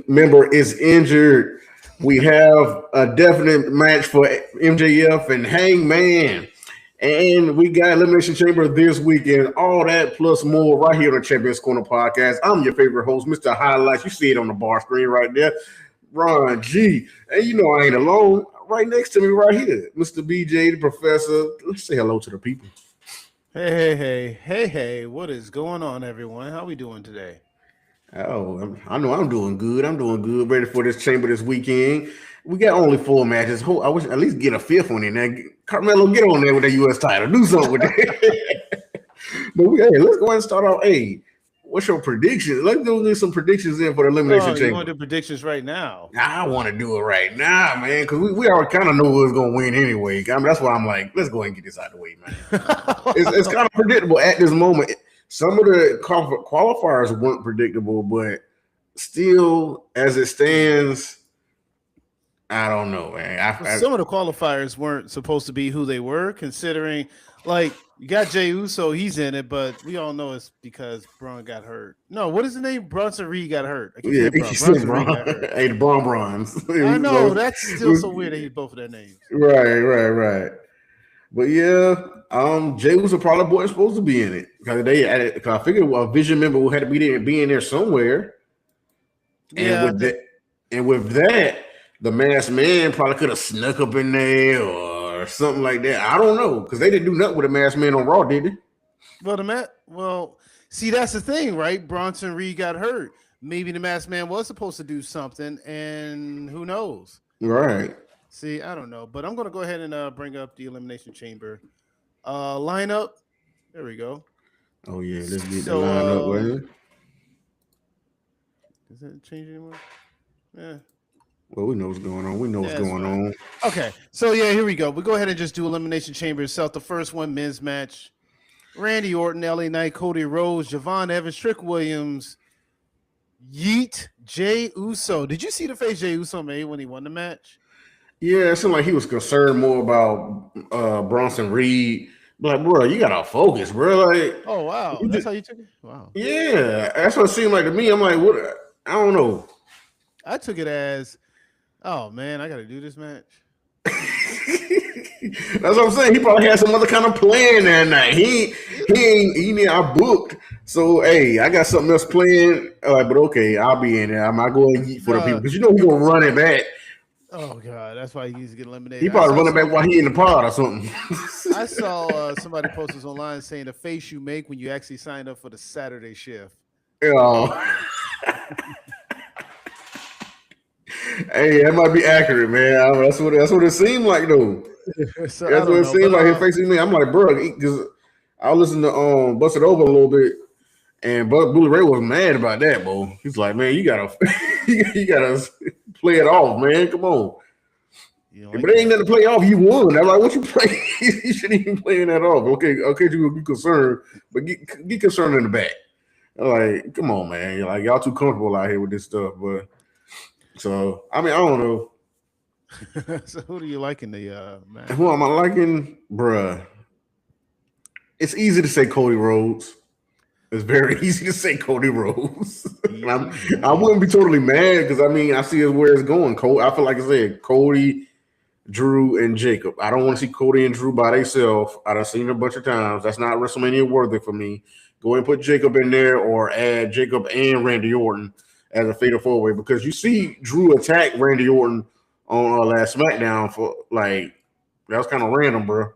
member is injured. We have a definite match for MJF and Hangman. And we got Elimination Chamber this weekend. All that plus more right here on the Champions Corner podcast. I'm your favorite host, Mr. Highlights. You see it on the bar screen right there. Ron G. And you know I ain't alone. Right next to me right here, Mr. BJ, the professor. Let's say hello to the people. Hey, what is going on, everyone? How we doing today? Oh, I know I'm doing good. I'm doing good. Ready for this chamber this weekend. We got only 4 matches. I wish at least get a 5th one in there. Carmelo, get on there with the U.S. title. Do something with that. But let's go ahead and start off. Hey, what's your prediction? Let's go get some predictions in for the Elimination Chamber. You want to do predictions right now? I want to do it right now, man, because we already kind of know who's going to win anyway. I mean, that's why I'm like, let's go ahead and get this out of the way, man. It's kind of predictable at this moment. Some of the qualifiers weren't predictable, but still, as it stands, I don't know, man. Some of the qualifiers weren't supposed to be who they were, considering, like, you got Jey Uso, he's in it, but we all know it's because Braun got hurt. No, what is the name? Bronson Reed got hurt. Yeah, Bronson Reed got hurt. Hey, the Bronze. I know, that's still so weird they use both of their names. Right. But yeah, Jey Uso probably wasn't supposed to be in it because I figured a Vision member would have to be in there somewhere. And with that, the Masked Man probably could have snuck up in there or something like that. I don't know because they didn't do nothing with the Masked Man on Raw, did they? Well, see, that's the thing, right? Bronson Reed got hurt. Maybe the Masked Man was supposed to do something, and who knows? Right. See, I don't know, but I'm going to go ahead and bring up the Elimination Chamber lineup. There we go. Oh, yeah. Let's get the lineup, man. Does it change anymore? Yeah. Well, we know what's going on. We know what's going on. Okay. So, yeah, here we go. We'll go ahead and just do Elimination Chamber itself. The first one, men's match. Randy Orton, LA Knight, Cody Rhodes, Javon Evans, Trick Williams, Yeet, Jey Uso. Did you see the face Jey Uso made when he won the match? Yeah, it seemed like he was concerned more about Bronson Reed. Like, bro, you gotta focus, bro. Like, oh wow, that's how you took it. Wow. Yeah, that's what it seemed like to me. I'm like, what? I don't know. I took it as, oh man, I got to do this match. That's what I'm saying. He probably had some other kind of plan that night. He ain't. I booked. So hey, I got something else planned. But okay, I'll be in there. I'm not going to eat for the people because you know he's gonna run it back. Oh God, that's why he needs to get eliminated. He probably running back while he in the pod or something. I saw somebody post this online saying the face you make when you actually sign up for the Saturday shift. Hey, that might be accurate, man. That's what it seemed like, though. That's what it seemed like. Him facing me, I'm like, bro, because I listened to Bust It Over a little bit, and Bully Ray was mad about that, bro. He's like, man, you gotta play it off, man. Come on. But it ain't nothing to play off. You won. I'm like, what you play? You shouldn't even play that off. Okay, you be concerned, but get concerned in the back. I'm like, come on, man. You're like, y'all too comfortable out here with this stuff, but. So, I mean, I don't know. So, who do you like in the match? Who am I liking? Bruh. It's easy to say Cody Rhodes. It's very easy to say Cody Rhodes. I wouldn't be totally mad because, I mean, I see where it's going. I feel like I said Cody, Drew, and Jacob. I don't want to see Cody and Drew by themselves. I've seen it a bunch of times. That's not WrestleMania worthy for me. Go ahead and put Jacob in there or add Jacob and Randy Orton as a fatal four-way because you see Drew attack Randy Orton on last SmackDown for like that was kind of random, bro.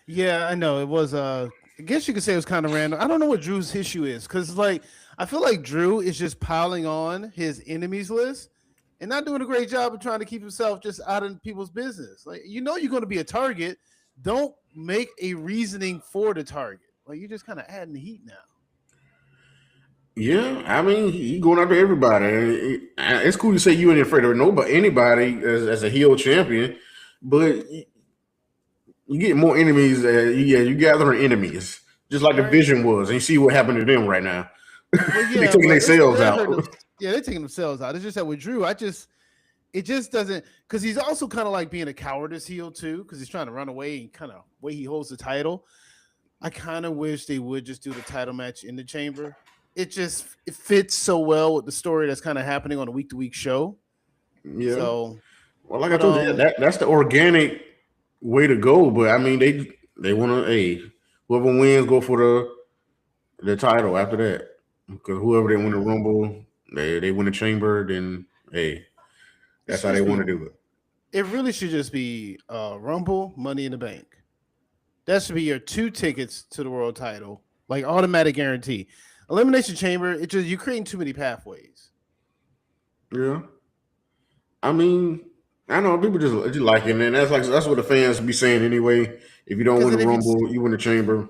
Yeah, I know it was. I guess you could say it was kind of random. I don't know what Drew's issue is because like I feel like Drew is just piling on his enemies list and not doing a great job of trying to keep himself just out of people's business. Like you're going to be a target. Don't make a reasoning for the target. Like you're just kind of adding the heat now. Yeah, I mean, he going after everybody. It's cool to say you ain't afraid of anybody as a heel champion, but you get more enemies. You gathering enemies, just like the Vision was, and you see what happened to them right now. Well, yeah, they're taking themselves out. They're taking themselves out. It's just that with Drew, it just doesn't because he's also kind of like being a cowardice heel too because he's trying to run away and kind of way he holds the title. I kind of wish they would just do the title match in the chamber. it fits so well with the story that's kind of happening on a week-to-week show. Yeah. So, well, like I told you, that's the organic way to go. But I mean, they want to, whoever wins go for the title after that. Because whoever they win the Rumble, they win the Chamber, then that's how they want to do it. It really should just be Rumble, Money in the Bank. That should be your 2 tickets to the world title, like automatic guarantee. Elimination Chamber, you're creating too many pathways. Yeah, I mean, I know people just like it, and that's what the fans be saying anyway. If you don't win the Rumble, you win the Chamber.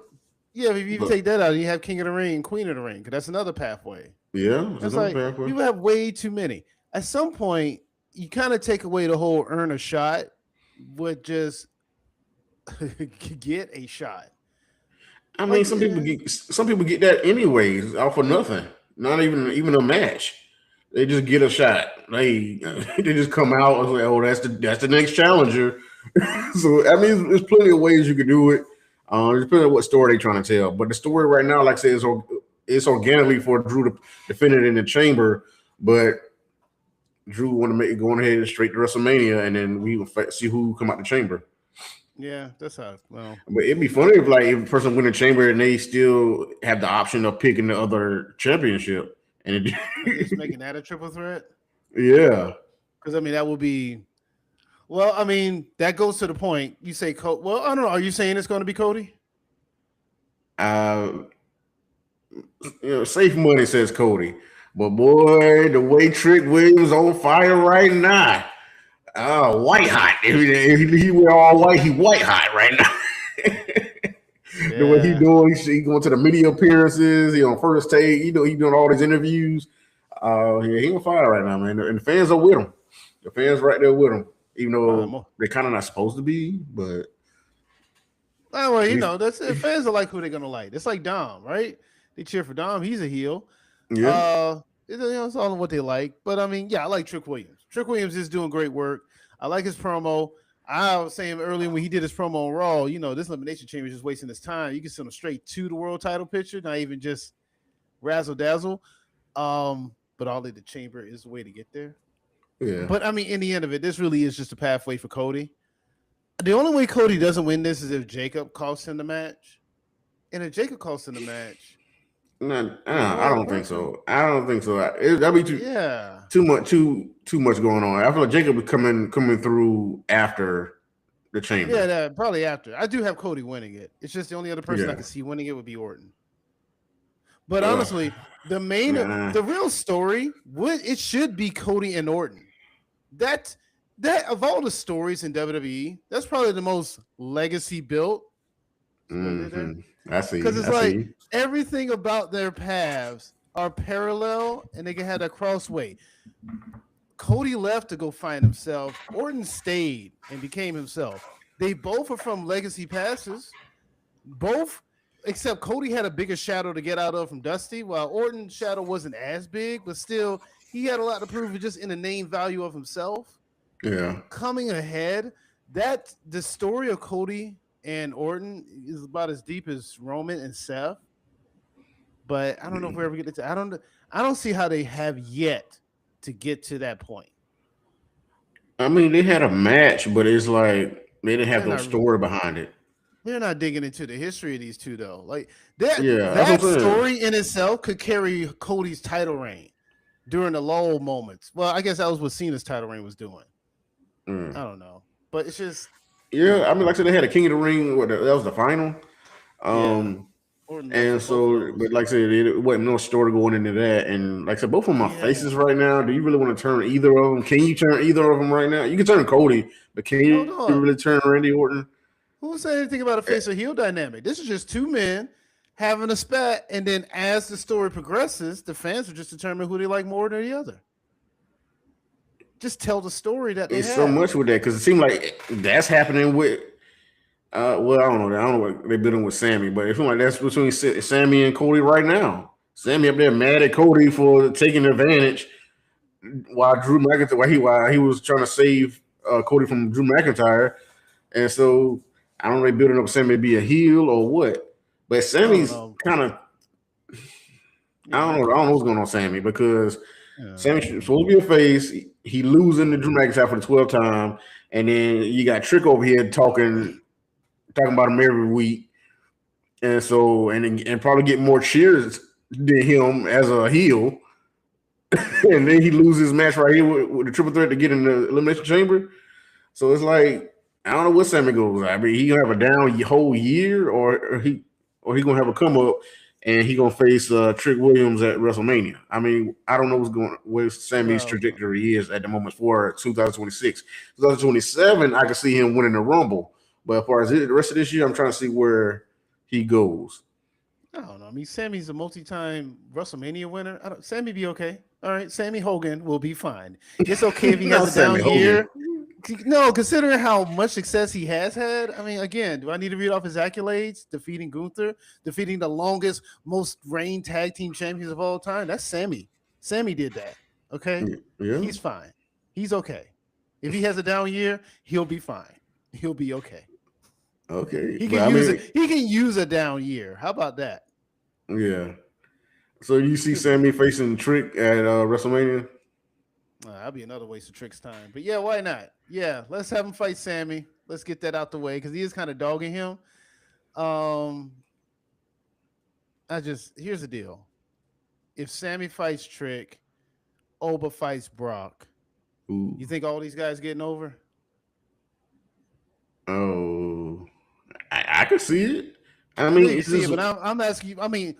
Yeah, if you take that out, you have King of the Ring, Queen of the Ring, because that's another pathway. Yeah, it's like pathway. People have way too many. At some point, you kind of take away the whole earn a shot, with just get a shot. I mean, some people get that anyways, off of nothing. Not even a match. They just get a shot. They just come out and say, "Oh, that's the next challenger." So I mean, there's plenty of ways you can do it. Depending on what story they're trying to tell. But the story right now, like I said, it's organically for Drew to defend it in the Chamber, but Drew want to make it going ahead and straight to WrestleMania, and then we will see who come out the Chamber. Yeah, that's how. Well, but it'd be funny if a person win the Chamber and they still have the option of picking the other championship, and just making that a triple threat. Yeah, because I mean that would be. Well, I mean that goes to the point. You say, well, I don't know. Are you saying it's going to be Cody? Safe money says Cody, but boy, the way Trick Williams on fire right now. White hot. If he wear all white, he white hot right now. The way he doing, he going to the media appearances. He on First Take. He doing all these interviews. He on fire right now, man. And the fans are with him. The fans right there with him, even though they're kind of not supposed to be. But well, that's the fans are like who they're gonna like. It's like Dom, right? They cheer for Dom. He's a heel. Yeah. It's all what they like. But I mean, yeah, I like Trick Williams. Trick Williams is doing great work. I like his promo. I was saying earlier when he did his promo on Raw, this Elimination Chamber is just wasting his time. You can send him straight to the world title picture, not even just razzle dazzle. But all in the Chamber is the way to get there. Yeah. But I mean, in the end of it, this really is just a pathway for Cody. The only way Cody doesn't win this is if Jacob costs him the match. And if Jacob costs him the match, I don't think so. That'd be too much going on. I feel like Jacob is coming through after the Chamber. Yeah, probably after. I do have Cody winning it. It's just the only other person I can see winning it would be Orton. But honestly, the real story it should be Cody and Orton. That of all the stories in WWE, that's probably the most legacy built. Mm-hmm. I see. Because it's everything about their paths are parallel and they can have that crossway. Cody left to go find himself. Orton stayed and became himself. They both are from legacy passes. Both, except Cody had a bigger shadow to get out of from Dusty, while Orton's shadow wasn't as big, but still he had a lot to prove just in the name value of himself. Yeah. Coming ahead, the story of Cody and Orton is about as deep as Roman and Seth. But I don't know if we ever get to. I don't see how they have yet to get to that point. I mean, they had a match, but it's like they didn't have no story behind it. They're not digging into the history of these two, though. Like that story in itself could carry Cody's title reign during the lull moments. Well, I guess that was what Cena's title reign was doing. I don't know, but it's just. Yeah, I mean, like I said, they had a King of the Ring. That was the final. And so, but like I said, it wasn't no story going into that. And like I said, both of them are faces right now. Do you really want to turn either of them? Can you turn either of them right now? You can turn Cody, but can you really turn Randy Orton? Who said anything about a face or heel dynamic? This is just two men having a spat, and then as the story progresses, the fans will just determine who they like more than the other. Just tell the story that they have. So much with that because it seemed like that's happening with. Well, I don't know what they're building with Sammy, but it feels like that's between Sammy and Cody right now. Sammy up there mad at Cody for taking advantage while Drew McIntyre while he was trying to save Cody from Drew McIntyre, and so I don't know if they're building up Sammy to be a heel or what, but Sammy's kind of. I don't know what's going on, Sammy, because Sammy's supposed to be a face. He losing the Drew McIntyre for the 12th time, and then you got Trick over here talking about him every week, and so and probably get more cheers than him as a heel, and then he loses his match right here with the triple threat to get in the Elimination Chamber. So it's like I don't know what Sammy goes. I mean, he gonna have a down whole year, or he gonna have a come up. And he gonna face Trick Williams at WrestleMania. I mean, I don't know where Sammy's trajectory is at the moment for 2026. 2027, I can see him winning the Rumble. But as far as the rest of this year, I'm trying to see where he goes. I don't know. I mean, Sammy's a multi-time WrestleMania winner. Sammy be okay. All right, Sammy Hogan will be fine. It's okay if he has a down year. No, considering how much success he has had, I mean, again, do I need to read off his accolades? Defeating Gunther, defeating the longest, most reigned tag team champions of all time. That's Sammy. Sammy did that. Okay, He's fine. He's okay. If he has a down year, he'll be fine. He'll be okay. Okay, he can He can use a down year. How about that? Yeah. So you see Sammy facing Trick at WrestleMania? That'll be another waste of Trick's time. But yeah, why not? Yeah, let's have him fight Sammy. Let's get that out the way because he is kind of dogging him. Here's the deal. If Sammy fights Trick, Oba fights Brock, you think all these guys getting over? Oh, I can see it. I mean, but I'm asking you. I mean,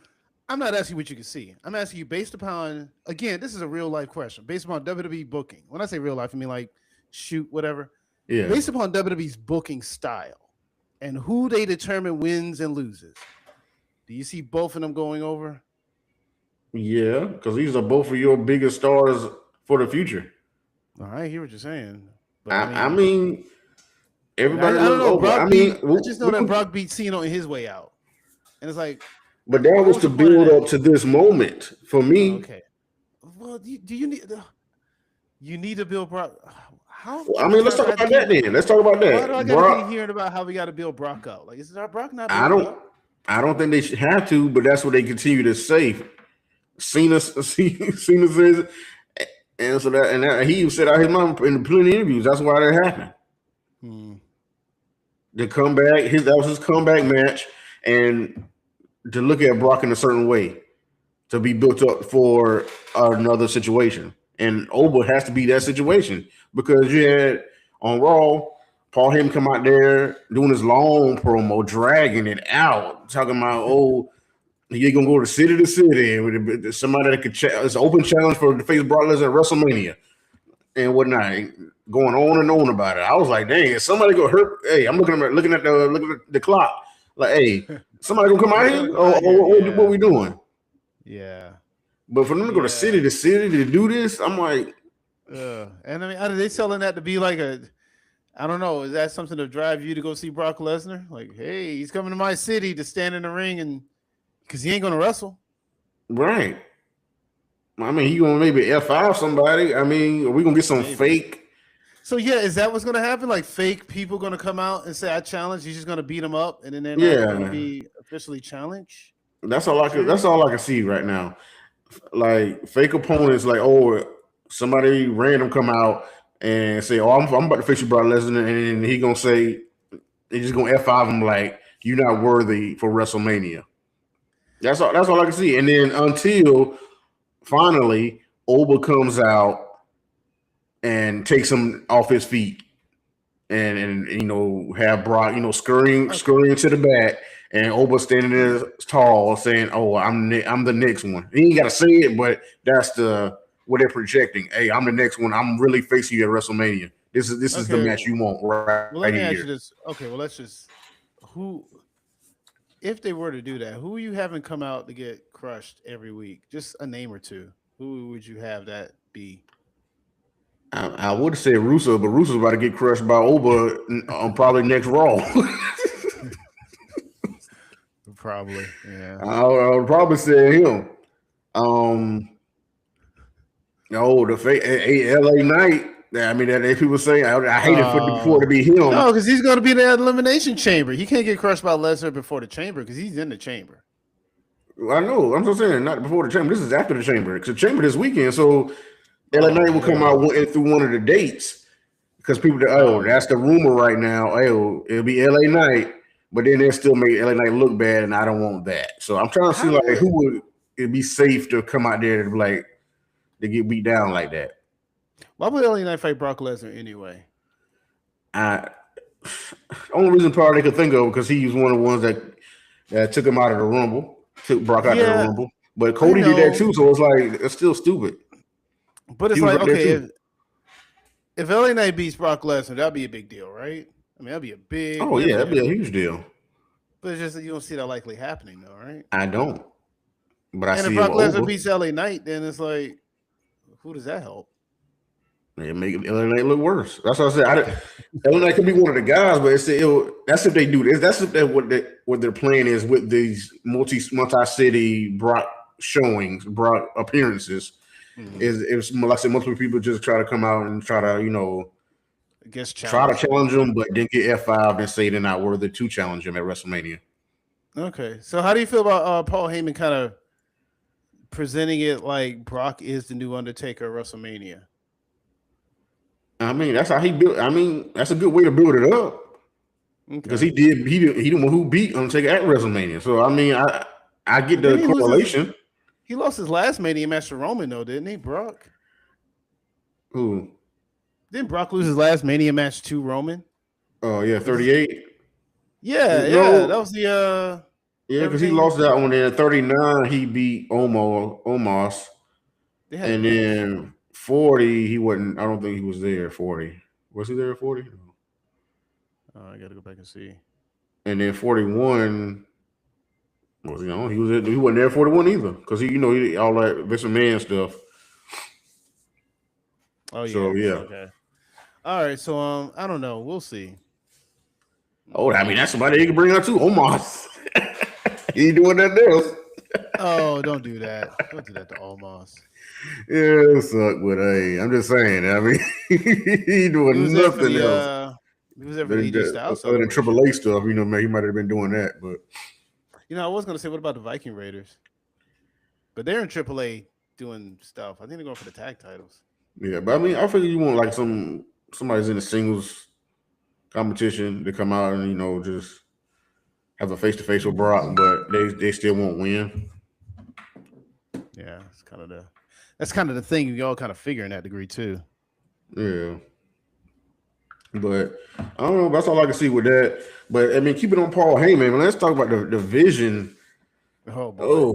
I'm not asking what you can see. I'm asking you based upon, again, this is a real life question, based upon WWE booking. When I say real life, I mean like shoot, whatever. Yeah. Based upon WWE's booking style and who they determine wins and loses, do you see both of them going over? Yeah, because these are both of your biggest stars for the future. I hear what you're saying. But I mean everybody I don't know. over. I just know that Brock beat Cena on his way out. And it's like, but that was to build up to this moment for me. Okay. Well, do you need to build Brock? How? Well, I mean, let's talk about that then. Let's talk about that. Why do I gotta keep hearing about how we got to build Brock up? Like, is Brock not? I don't think they should have to, but that's what they continue to say. Cena says, and so that he said out his mouth in plenty of interviews. That's why that happened. The comeback, that was his comeback match, and to look at Brock in a certain way to be built up for another situation. And Oba has to be that situation because you had on Raw, Paul Heyman come out there doing his long promo, dragging it out, talking about, you're going to go to city to city with somebody that could it's an open challenge for the face Brock Lesnar at WrestleMania and whatnot, going on and on about it. I was like, dang, is somebody going to hurt? Hey, I'm looking at the clock. Like, hey, somebody gonna come out here? What we doing? Yeah. But for them to go to city to do this, I'm like, and I mean, are they selling that to be like I don't know, is that something to drive you to go see Brock Lesnar? Like, hey, he's coming to my city to stand in the ring and because he ain't gonna wrestle. Right. I mean, he gonna maybe F5 somebody. I mean, are we gonna get some fake? So yeah, is that what's gonna happen? Like fake people gonna come out and say I challenge? He's just gonna beat them up, and then they're not gonna be officially challenged. That's all I can see right now. Like fake opponents, like somebody random come out and say, I'm about to face you, Brock Lesnar, and he gonna say they're just gonna F5 him like you're not worthy for WrestleMania. That's all I can see. And then until finally Oba comes out and takes him off his feet and have Brock, scurrying to the back and Oba standing there tall saying, I'm the next one. He ain't got to say it, but that's what they're projecting. Hey, I'm the next one. I'm really facing you at WrestleMania. This is the match you want right Well, let me here. ask you this. Okay, well, if they were to do that, who are you having come out to get crushed every week? Just a name or two. Who would you have that be? I would say Russo, but Russo's about to get crushed by Oba on probably next Raw. Probably, yeah. I would probably say him. The fake LA Knight. I mean, that people say I hate it for to be him. No, because he's going to be in the Elimination Chamber. He can't get crushed by Lesnar before the Chamber because he's in the Chamber. I know. I'm just saying, not before the Chamber. This is after the Chamber. Because the Chamber this weekend, so LA Knight will come out through one of the dates. Because people, that's the rumor right now. Oh, it'll be LA Knight, but then they'll still make LA Knight look bad, and I don't want that. So I'm trying to see like who would it be safe to come out there to get beat down like that. Why would LA Knight fight Brock Lesnar anyway? Only reason probably they could think of because he was one of the ones that took him out of the Rumble, took Brock out of the Rumble. But Cody did that too, so it's like it's still stupid. But it's like okay, if LA Knight beats Brock Lesnar, that'd be a big deal, right? I mean, that'd be a big. Oh yeah, that'd be a huge deal. But it's just that you don't see that likely happening, though, right? I don't. But I see. And if Brock Lesnar beats LA Knight, then it's like, who does that help? It make LA Knight look worse. That's what I said. LA Knight could be one of the guys, but that's if they do this. That's if what their plan is with these multi-city Brock showings, Brock appearances. Mm-hmm. Is like I said, multiple people just try to come out and try to try to challenge them, but then get F5 and say they're not worthy to challenge them at WrestleMania. Okay, so how do you feel about Paul Heyman kind of presenting it like Brock is the new Undertaker at WrestleMania? I mean, that's how he built. I mean, that's a good way to build it up. Because he didn't know who beat Undertaker at WrestleMania. So I mean, I get the correlation. He lost his last Mania match to Roman, though, didn't he, Brock? Who? Didn't Brock lose his last Mania match to Roman? Oh yeah, 38. Yeah, that was the. Yeah, because he lost that one. Then 39, he beat Omos, and then 40, he wasn't. I don't think he was there at 40. Was he there at 40? No. I got to go back and see. And then 41. Well, he wasn't there at 41 either because he all that Vince McMahon stuff. Oh yeah. So yeah. Okay. All right. So I don't know. We'll see. Oh, I mean that's somebody you can bring out too. Omos. He ain't doing nothing else. Oh, don't do that. Don't do that to Omos. Yeah, it suck, but hey, I'm just saying. I mean, he ain't doing nothing else. He was there for the AJ Styles. Other than AAA stuff, man, he might have been doing that, but. I was going to say, what about the Viking Raiders? But they're in AAA doing stuff. I think they're going for the tag titles. Yeah, but I mean, I figure you want like somebody's in the singles competition to come out and just have a face-to-face with Brock, but they still won't win. Yeah, that's kind of the thing you all kind of figure in that degree too. Yeah. But I don't know. That's all I can see with that. But I mean, keep it on Paul Heyman. Let's talk about the vision. Oh boy.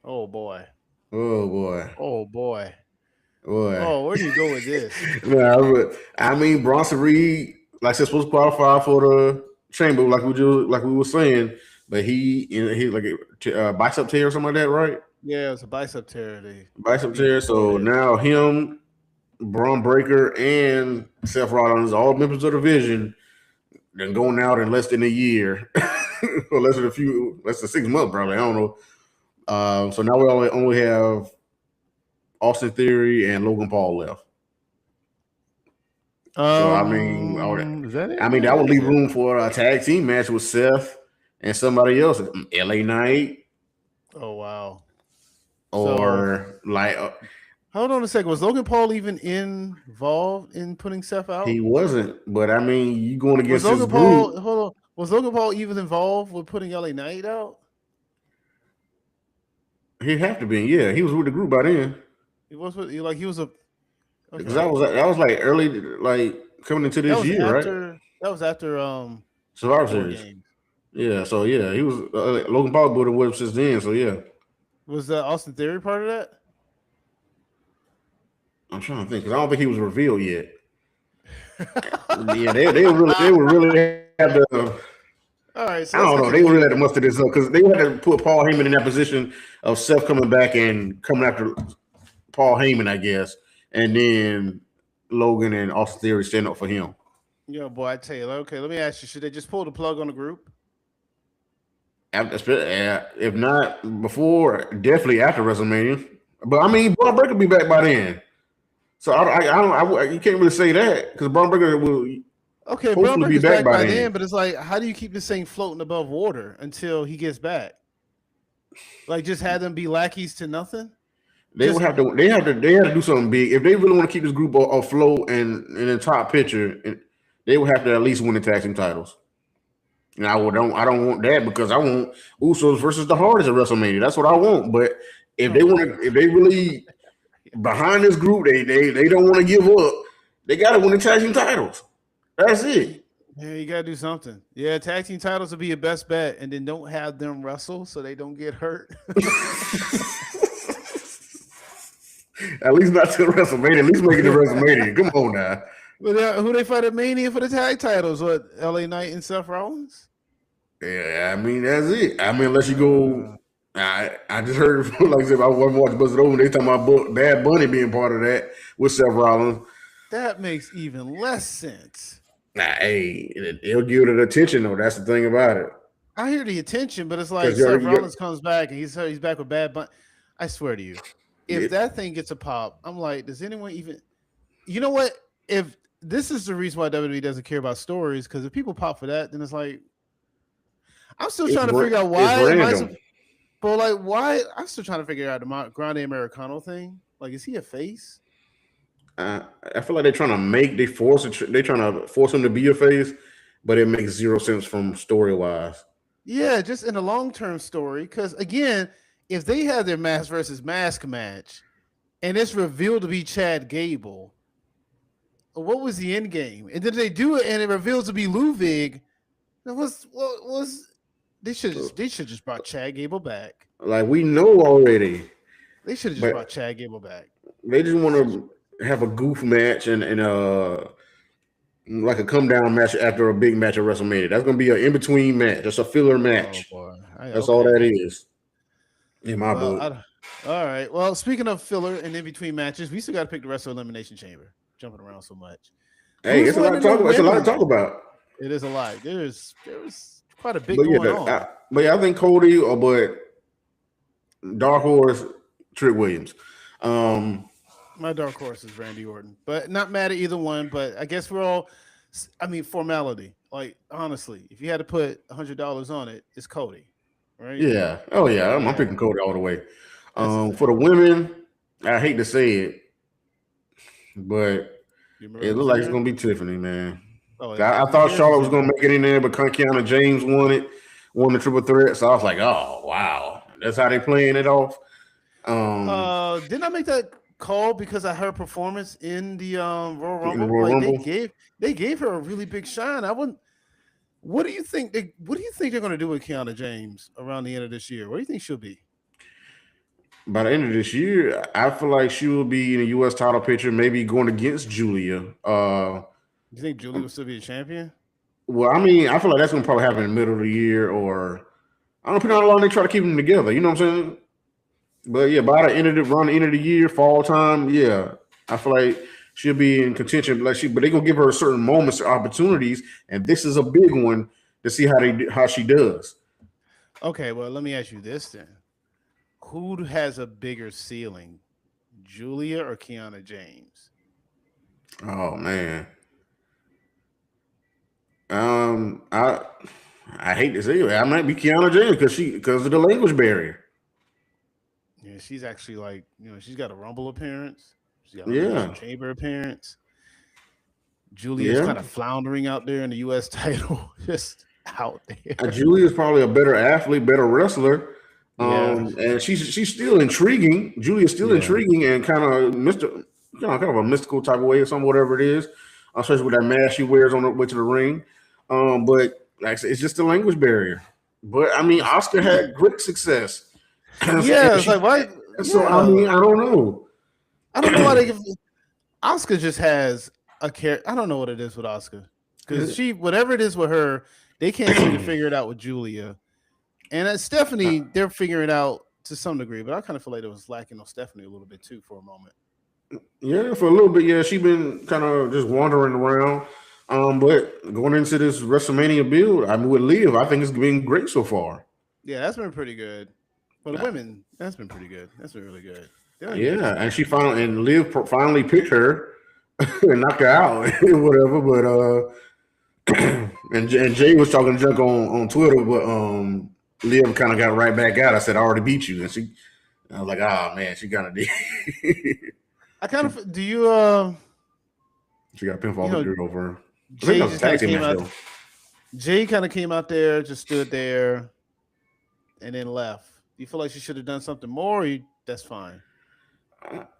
Oh boy. Oh boy. Oh boy. Boy. Oh, where do you go with this? But I mean, Bronson Reed, like I said, supposed to qualify for the Chamber, like we were saying, but he like a bicep tear or something like that, right? Yeah, it was a bicep tear. Bicep tear. So now him, Braun Breaker, and Seth Rollins, all members of the Vision, they're going out in less than a year, or less than 6 months, probably. I don't know. So now we only have Austin Theory and Logan Paul left. So I mean, is that it? I mean, that would leave room for a tag team match with Seth and somebody else, LA Knight. Oh wow! Or hold on a second. Was Logan Paul even involved in putting Seth out? He wasn't, but I mean, you going against Logan his Paul? group. Hold on. Was Logan Paul even involved with putting LA Knight out? He'd have to be. Yeah, he was with the group by then. He was a. Because that was like early, like coming into this year, right? That was after Survivor Series. Games. Yeah, so yeah, he was Logan Paul been with him since then. So yeah. Was Austin Theory part of that? I'm trying to think because I don't think he was revealed yet. Yeah, they were really have the. All right, so I don't know. They really had to muster this up because they had to put Paul Heyman in that position of Seth coming back and coming after Paul Heyman, I guess, and then Logan and Austin Theory stand up for him. Yeah, boy, I tell you. Okay, let me ask you: should they just pull the plug on the group? If not before, definitely after WrestleMania. But I mean, Braun Breaker will be back by then. So you can't really say that because Braun Breaker will. Okay, Braun Breaker's back by then, but it's like, how do you keep this thing floating above water until he gets back? Like just have them be lackeys to nothing. They would have to. They had to do something big if they really want to keep this group afloat and in the top picture. They would have to at least win the tag team titles. And I don't want that because I want Usos versus the Hardys at WrestleMania. That's what I want. But if they want to, if they really behind this group, they don't want to give up. They got to win the tag team titles. That's it. Yeah, you gotta do something. Yeah, tag team titles will be your best bet, and then don't have them wrestle so they don't get hurt. At least not till WrestleMania. At least make it to WrestleMania. Come on now. But who they fight at Mania for the tag titles? What, LA Knight and Seth Rollins? Yeah, I mean that's it. I mean, unless you go, I just heard like I said, I wasn't watching Busted Open. They talking about Bad Bunny being part of that with Seth Rollins. That makes even less sense. Hey, they'll give it attention though. That's the thing about it. I hear the attention, but it's like Seth Rollins comes back and he's back with Bad Bunny. I swear to you, if that thing gets a pop, I'm like, does anyone even? You know what? If this is the reason why WWE doesn't care about stories, because if people pop for that, then it's like, I'm still trying to figure out why. But like, why? I'm still trying to figure out the Grande Americano thing. Like, is he a face? I feel like they're trying to they're trying to force him to be a face, but it makes zero sense from story wise. Yeah, just in a long term story. Because again, if they have their mask versus mask match, and it's revealed to be Chad Gable, what was the end game? And then they do it, and it reveals to be Ludwig. They should just brought Chad Gable back. Like we know already. They should have just brought Chad Gable back. They just want to have a goof match and like a come down match after a big match at WrestleMania. That's gonna be an in between match. That's a filler match. Oh, that's all that is. In my book. All right. Well, speaking of filler and in between matches, we still got to pick the rest of Elimination Chamber. Jumping around so much. Hey, it's a lot to talk about. It's a lot to talk about. It is a lot. There's quite a big going on. I think Cody but dark horse Trick Williams. My dark horse is Randy Orton, but not mad at either one. But I guess we're all, formality. Like honestly, if you had to put $100 on it, it's Cody, right? Yeah. Oh yeah. I'm picking Cody all the way. For the women, I hate to say it, but it looks like it's gonna be Tiffany, man. I thought Charlotte was gonna make it in there, but Kiana James won the triple threat. So I was like, oh wow, that's how they playing it off. Didn't I make that call because of her performance in the Royal Rumble? They gave her a really big shine. What do you think they're gonna do with Kiana James around the end of this year? What do you think she'll be? By the end of this year, I feel like she will be in a U.S. title picture, maybe going against Julia. You think Julia will still be a champion? Well, I mean, I feel like that's going to probably happen in the middle of the year, or I don't know how long they try to keep them together. You know what I'm saying? But yeah, by the end of the year, fall time, yeah, I feel like she'll be in contention. But they're gonna give her certain moments or opportunities, and this is a big one to see how she does. Okay, well, let me ask you this then. Who has a bigger ceiling, Julia or Kiana James? Oh man, I hate to say it. I might be Kiana James because of the language barrier. Yeah, she's actually she's got a Rumble appearance. She's got a Chamber appearance. Julia's kind of floundering out there in the U.S. title, just out there. Julia's probably a better athlete, better wrestler. And she's still intriguing. Julia's still intriguing and kind of a mystical type of way or something, whatever it is. Especially with that mask she wears on the way to the ring. But like I said, it's just a language barrier. But I mean, Asuka had great success. It's like why? So I mean, I don't know. I don't know why they give. Asuka just has a character. I don't know what it is with Asuka because whatever it is with her, they can't seem to figure it out with Julia. And Stephanie, they're figuring it out to some degree, but I kind of feel like it was lacking on Stephanie a little bit too for a moment. Yeah, for a little bit. Yeah, she's been kind of just wandering around. But going into this WrestleMania build, I mean, with Liv, I think it's been great so far. Yeah, that's been pretty good. For the women, that's been pretty good. That's been really good. And she Liv finally picked her and knocked her out, whatever. But and Jay was talking junk on Twitter, but Liv kind of got right back out. I said, I already beat you. And I was like, oh man, she kind of did. I kind of do you She got pinfall victory over her. Jay just kind of came out. Jay kind of came out there, just stood there, and then left. Do you feel like she should have done something more? Or that's fine.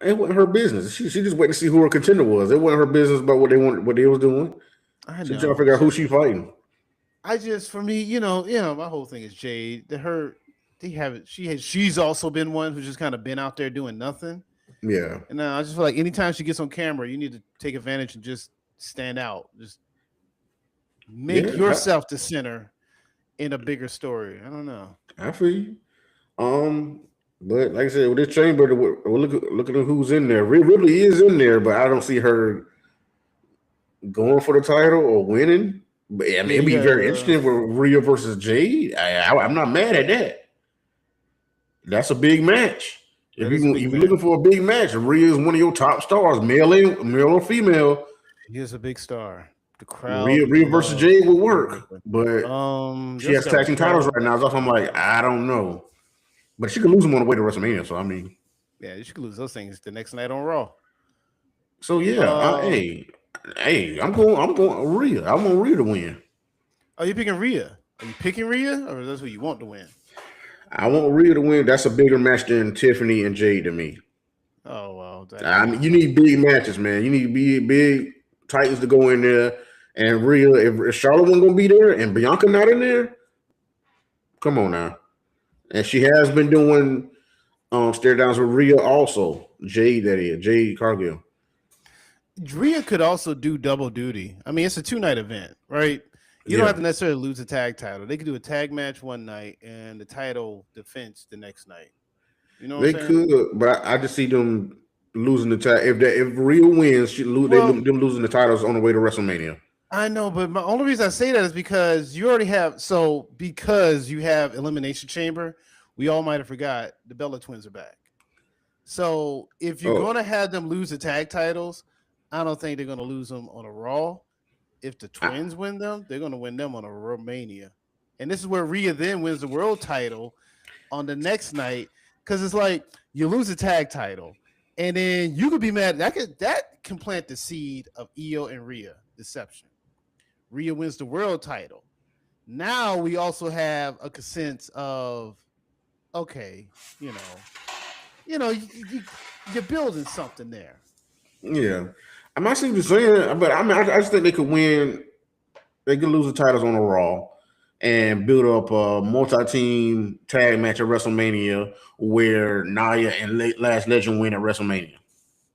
It wasn't her business. She just waited to see who her contender was. It wasn't her business about what they was doing. I know. She trying to figure out who she fighting. For me, my whole thing is Jade. She's also been one who's just kind of been out there doing nothing. Yeah. And I just feel like anytime she gets on camera, you need to take advantage and just stand out. Just make yourself the center in a bigger story. I don't know. I feel you. But like I said, with this chamber, we're looking at who's in there. Rhea Ripley is in there, but I don't see her going for the title or winning. But I mean, it'd be very interesting with Rhea versus Jade. I'm not mad at that. That's a big match. If you're looking for a big match, Rhea is one of your top stars, male or female. He is a big star. The crowd. Rhea versus Jade will work, but she has tag team titles right now. So I'm like, I don't know. But she could lose them on the way to WrestleMania. So I mean, yeah, she could lose those things the next night on Raw. So yeah, I'm going Rhea. I want Rhea to win. Are you picking Rhea? Are you picking Rhea, or is that who you want to win? I want Rhea to win. That's a bigger match than Tiffany and Jade to me. Oh well, I mean, you need big matches, man. You need big Titans to go in there. And Rhea, if Charlotte wasn't going to be there and Bianca not in there, come on now. And she has been doing stare downs with Rhea also. Jade Cargill. Rhea could also do double duty. I mean, it's a 2-night event, right? You don't have to necessarily lose a tag title. They could do a tag match one night and the title defense the next night. You know what I'm saying? They could, but I just see them losing the title. If Rhea wins, them losing the titles on the way to WrestleMania. I know, but my only reason I say that is because you already have. So because you have Elimination Chamber, we all might have forgot the Bella Twins are back. So if you're going to have them lose the tag titles, I don't think they're going to lose them on a Raw. If the Twins win them, they're going to win them on a WrestleMania. And this is where Rhea then wins the world title on the next night. Because it's like you lose the tag title, and then you could be mad. That can plant the seed of Io and Rhea deception. Rhea wins the world title. Now we also have a sense of, okay, you're building something there. Yeah, I'm not saying you're saying, but I mean, I just think they could win. They could lose the titles on a Raw and build up a multi-team tag match at WrestleMania where Nia and Last Legend win at WrestleMania.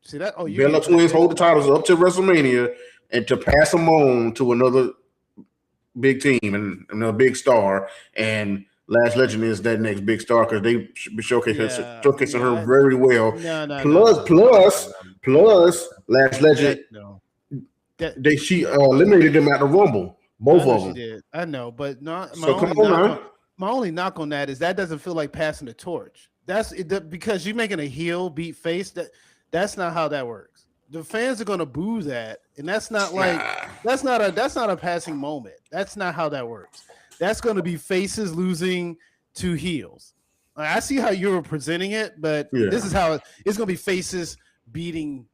See that? Oh, Bella Twins hold the titles up to WrestleMania and to pass them on to another big team and another big star. And Last Legend is that next big star because they should be showcasing her very well. Plus, Last Legend. She eliminated them at the Rumble. Both of them. Did. I know, but not. My only knock on that is that doesn't feel like passing the torch. That's it, because you're making a heel beat face. That's not how that works. The fans are gonna boo that, and that's not like that's not a passing moment. That's not how that works. That's gonna be faces losing to heels. I see how you were presenting it, but this is how it's gonna be faces losing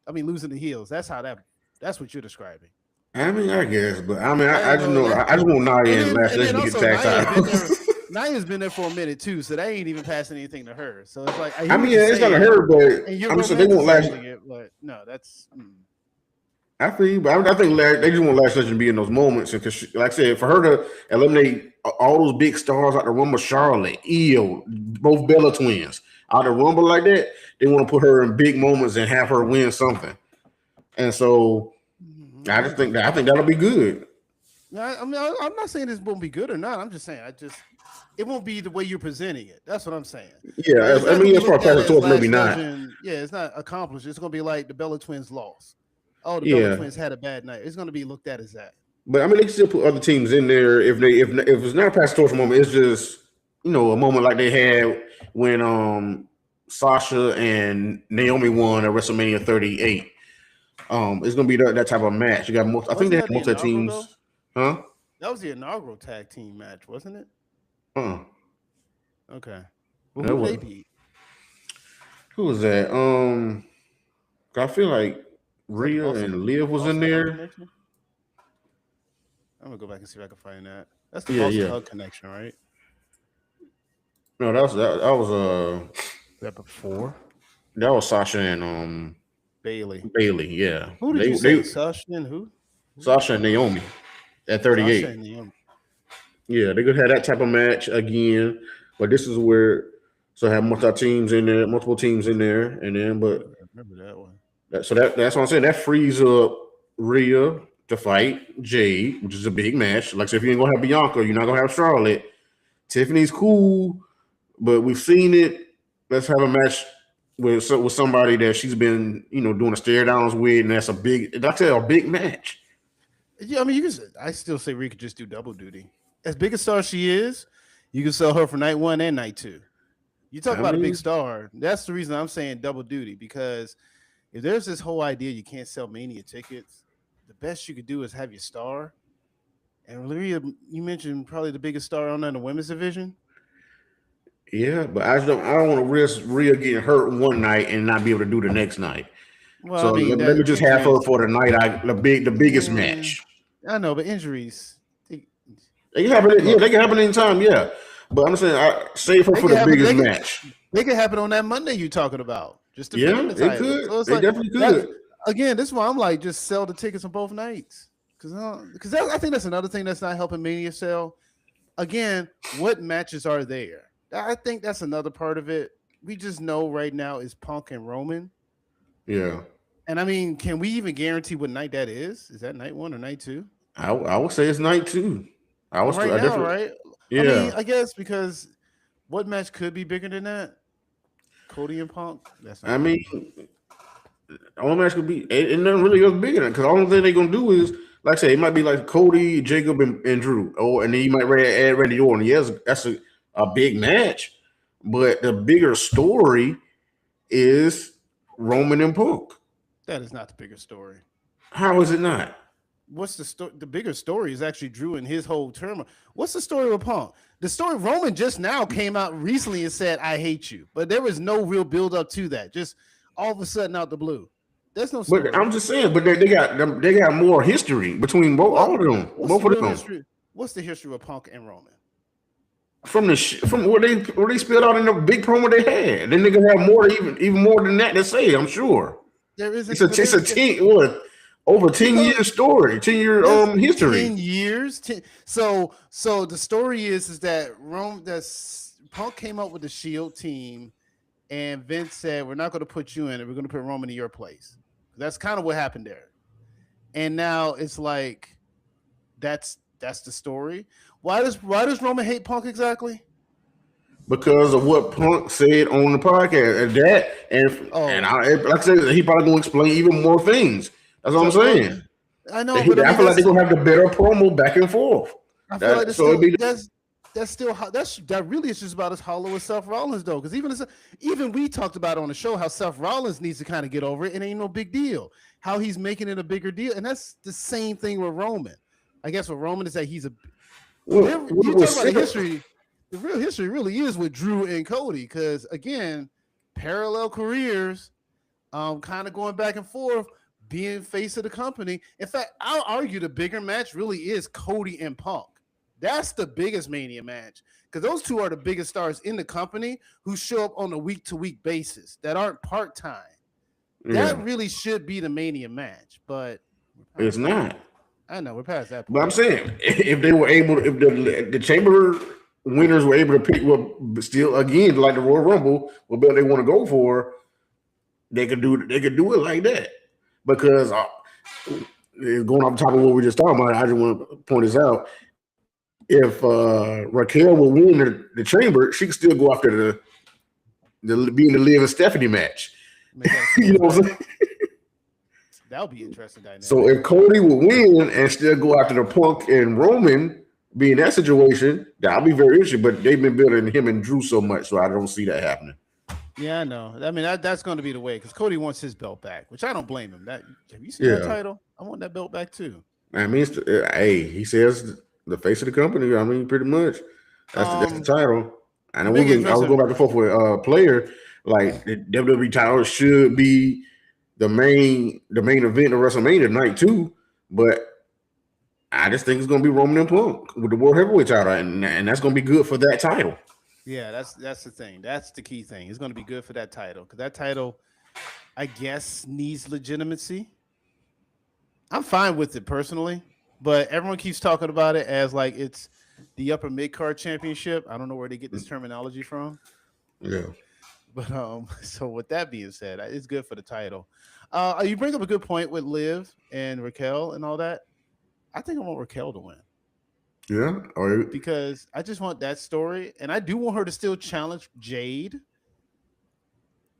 the heels. That's what you're describing. I mean, I guess, but I mean, I just want Nia and Last Legend to get tag titles. Nia's been there for a minute too, so they ain't even passing anything to her. So it's like it's not her, but I'm saying they won't last. But no, that's. I feel you, but I think they just want Last Legend to be in those moments, and because, like I said, for her to eliminate all those big stars out the Rumble, Charlotte, Io, both Bella Twins out the Rumble like that, they want to put her in big moments and have her win something, and so. I think that'll be good. I mean, I'm not saying this won't be good or not. I'm just saying it won't be the way you're presenting it. That's what I'm saying. Yeah, I mean, as far as passing torch, maybe not. It's not accomplished. It's going to be like the Bella Twins lost. Oh, the Bella Twins had a bad night. It's going to be looked at as that. But I mean, they can still put other teams in there if it's not a passing torch moment. It's just a moment like they had when Sasha and Naomi won at WrestleMania 38. It's gonna be that type of match. You got I think they have multi teams, huh? That was the inaugural tag team match, wasn't it? Okay. Well, who they beat? Who was that? I feel like Is that the Rhea and Liv was in Boston Hug there. connection? I'm gonna go back and see if I can find that. That's the Yeah, Boston yeah. Hug connection, right? No, That before that was Sasha and Bailey. Bailey. Yeah, Who did you say? Sasha and who? Sasha and Naomi at 38. Sasha and Naomi. Yeah, they could have that type of match again, but this is where have multiple teams in there, and then I remember that one. that's what I'm saying. That frees up Rhea to fight Jade, which is a big match. Like, so if you ain't gonna have Bianca, you're not gonna have Charlotte. Tiffany's cool, but we've seen it. Let's have a match with somebody that she's been, doing a stare downs with, and that's a big match. Yeah, I mean, I still say Rhea could just do double duty. As big a star she is, you can sell her for night 1 and night 2. You talk about a big star. That's the reason I'm saying double duty, because if there's this whole idea you can't sell Mania tickets, the best you could do is have your star. And Rhea, you mentioned probably the biggest star on the women's division. Yeah, but I don't want to risk Rhea getting hurt one night and not be able to do the next night. Well, so let me just have her for the night. The biggest match. I know, but injuries. They can happen. Yeah, they can happen anytime. Yeah, but I'm saying I save her for the biggest match. They could happen on that Monday you're talking about. Just to the title. It could. So they definitely could. Again, this is why I'm like, just sell the tickets on both nights, because I think that's another thing that's not helping Mania sell. Again, what matches are there? I think that's another part of it. We just know right now is Punk and Roman. Yeah. And I mean, can we even guarantee what night that is? Is that night 1 or night 2? I would say it's night 2. Right? Yeah. I mean, I guess, because what match could be bigger than that? Cody and Punk? All match could be, and nothing really goes bigger than that, because the only thing they're gonna do is, like I say, it might be like Cody, Jacob, and Drew, and then you might add Randy Orton. Yes, that's a big match, but the bigger story is Roman and Punk. That is not the bigger story. How is it not? What's the story? The bigger story is actually Drew and his whole term. What's the story with Punk? The story, Roman just now came out recently and said, "I hate you," but there was no real build up to that. Just all of a sudden out the blue. There's no story. But I'm just saying, but they got more history between all of them. Both of them. History? What's the history of Punk and Roman? From where they spilled out in the big promo they had. Then they gonna have more, even more than that to say, I'm sure. There is it's a over 10 year story, 10-year history. 10 years. So the story is that Punk came up with the Shield team, and Vince said, "We're not going to put you in it. We're going to put Roman in your place." That's kind of what happened there. And now it's like that's the story. Why does Roman hate Punk exactly? Because of what Punk said on the podcast, like I said, he probably gonna explain even more things. That's what I'm saying. I know, but I feel like they're gonna have the better promo back and forth. I feel like that really is just about as hollow as Seth Rollins, though, because even we talked about on the show how Seth Rollins needs to kind of get over it. It ain't no big deal. How he's making it a bigger deal, and that's the same thing with Roman. I guess with Roman is that he's a. You talk about the history. The real history really is with Drew and Cody, because again, parallel careers, kind of going back and forth, being face of the company. In fact, I'll argue the bigger match really is Cody and Punk. That's the biggest Mania match, because those two are the biggest stars in the company who show up on a week-to-week basis that aren't part-time. Yeah. That really should be the Mania match, but it's not. I know we're past that point. But I'm saying, if they were able, if the Chamber winners were able to pick what, still again, like the Royal Rumble, what belt they want to go for, they could do it like that. Because going off the top of what we just talking about, I just want to point this out. If Raquel will win the Chamber, she can still go after the being the Liv and Stephanie match. You know what I'm saying? That would be interesting dynamic. So if Cody will win and still go after the Punk and Roman, be in that situation, that'll be very interesting. But they've been building him and Drew so much, so I don't see that happening. Yeah, I know. I mean, that's going to be the way, because Cody wants his belt back, which I don't blame him. Have you seen that title? I want that belt back too. I mean, he says the face of the company. I mean, pretty much that's the title. And I was going back and forth with player. Like the WWE title should be the main event of WrestleMania night too, but I just think it's going to be Roman and Punk with the World Heavyweight title, and that's going to be good for that title. Yeah, that's the thing. That's the key thing. It's going to be good for that title because that title, I guess, needs legitimacy. I'm fine with it personally, but everyone keeps talking about it as like it's the upper mid card championship. I don't know where they get this terminology from. Yeah. But so with that being said, it's good for the title. You bring up a good point with Liv and Raquel and all that. I think I want Raquel to win. Yeah, because I just want that story, and I do want her to still challenge Jade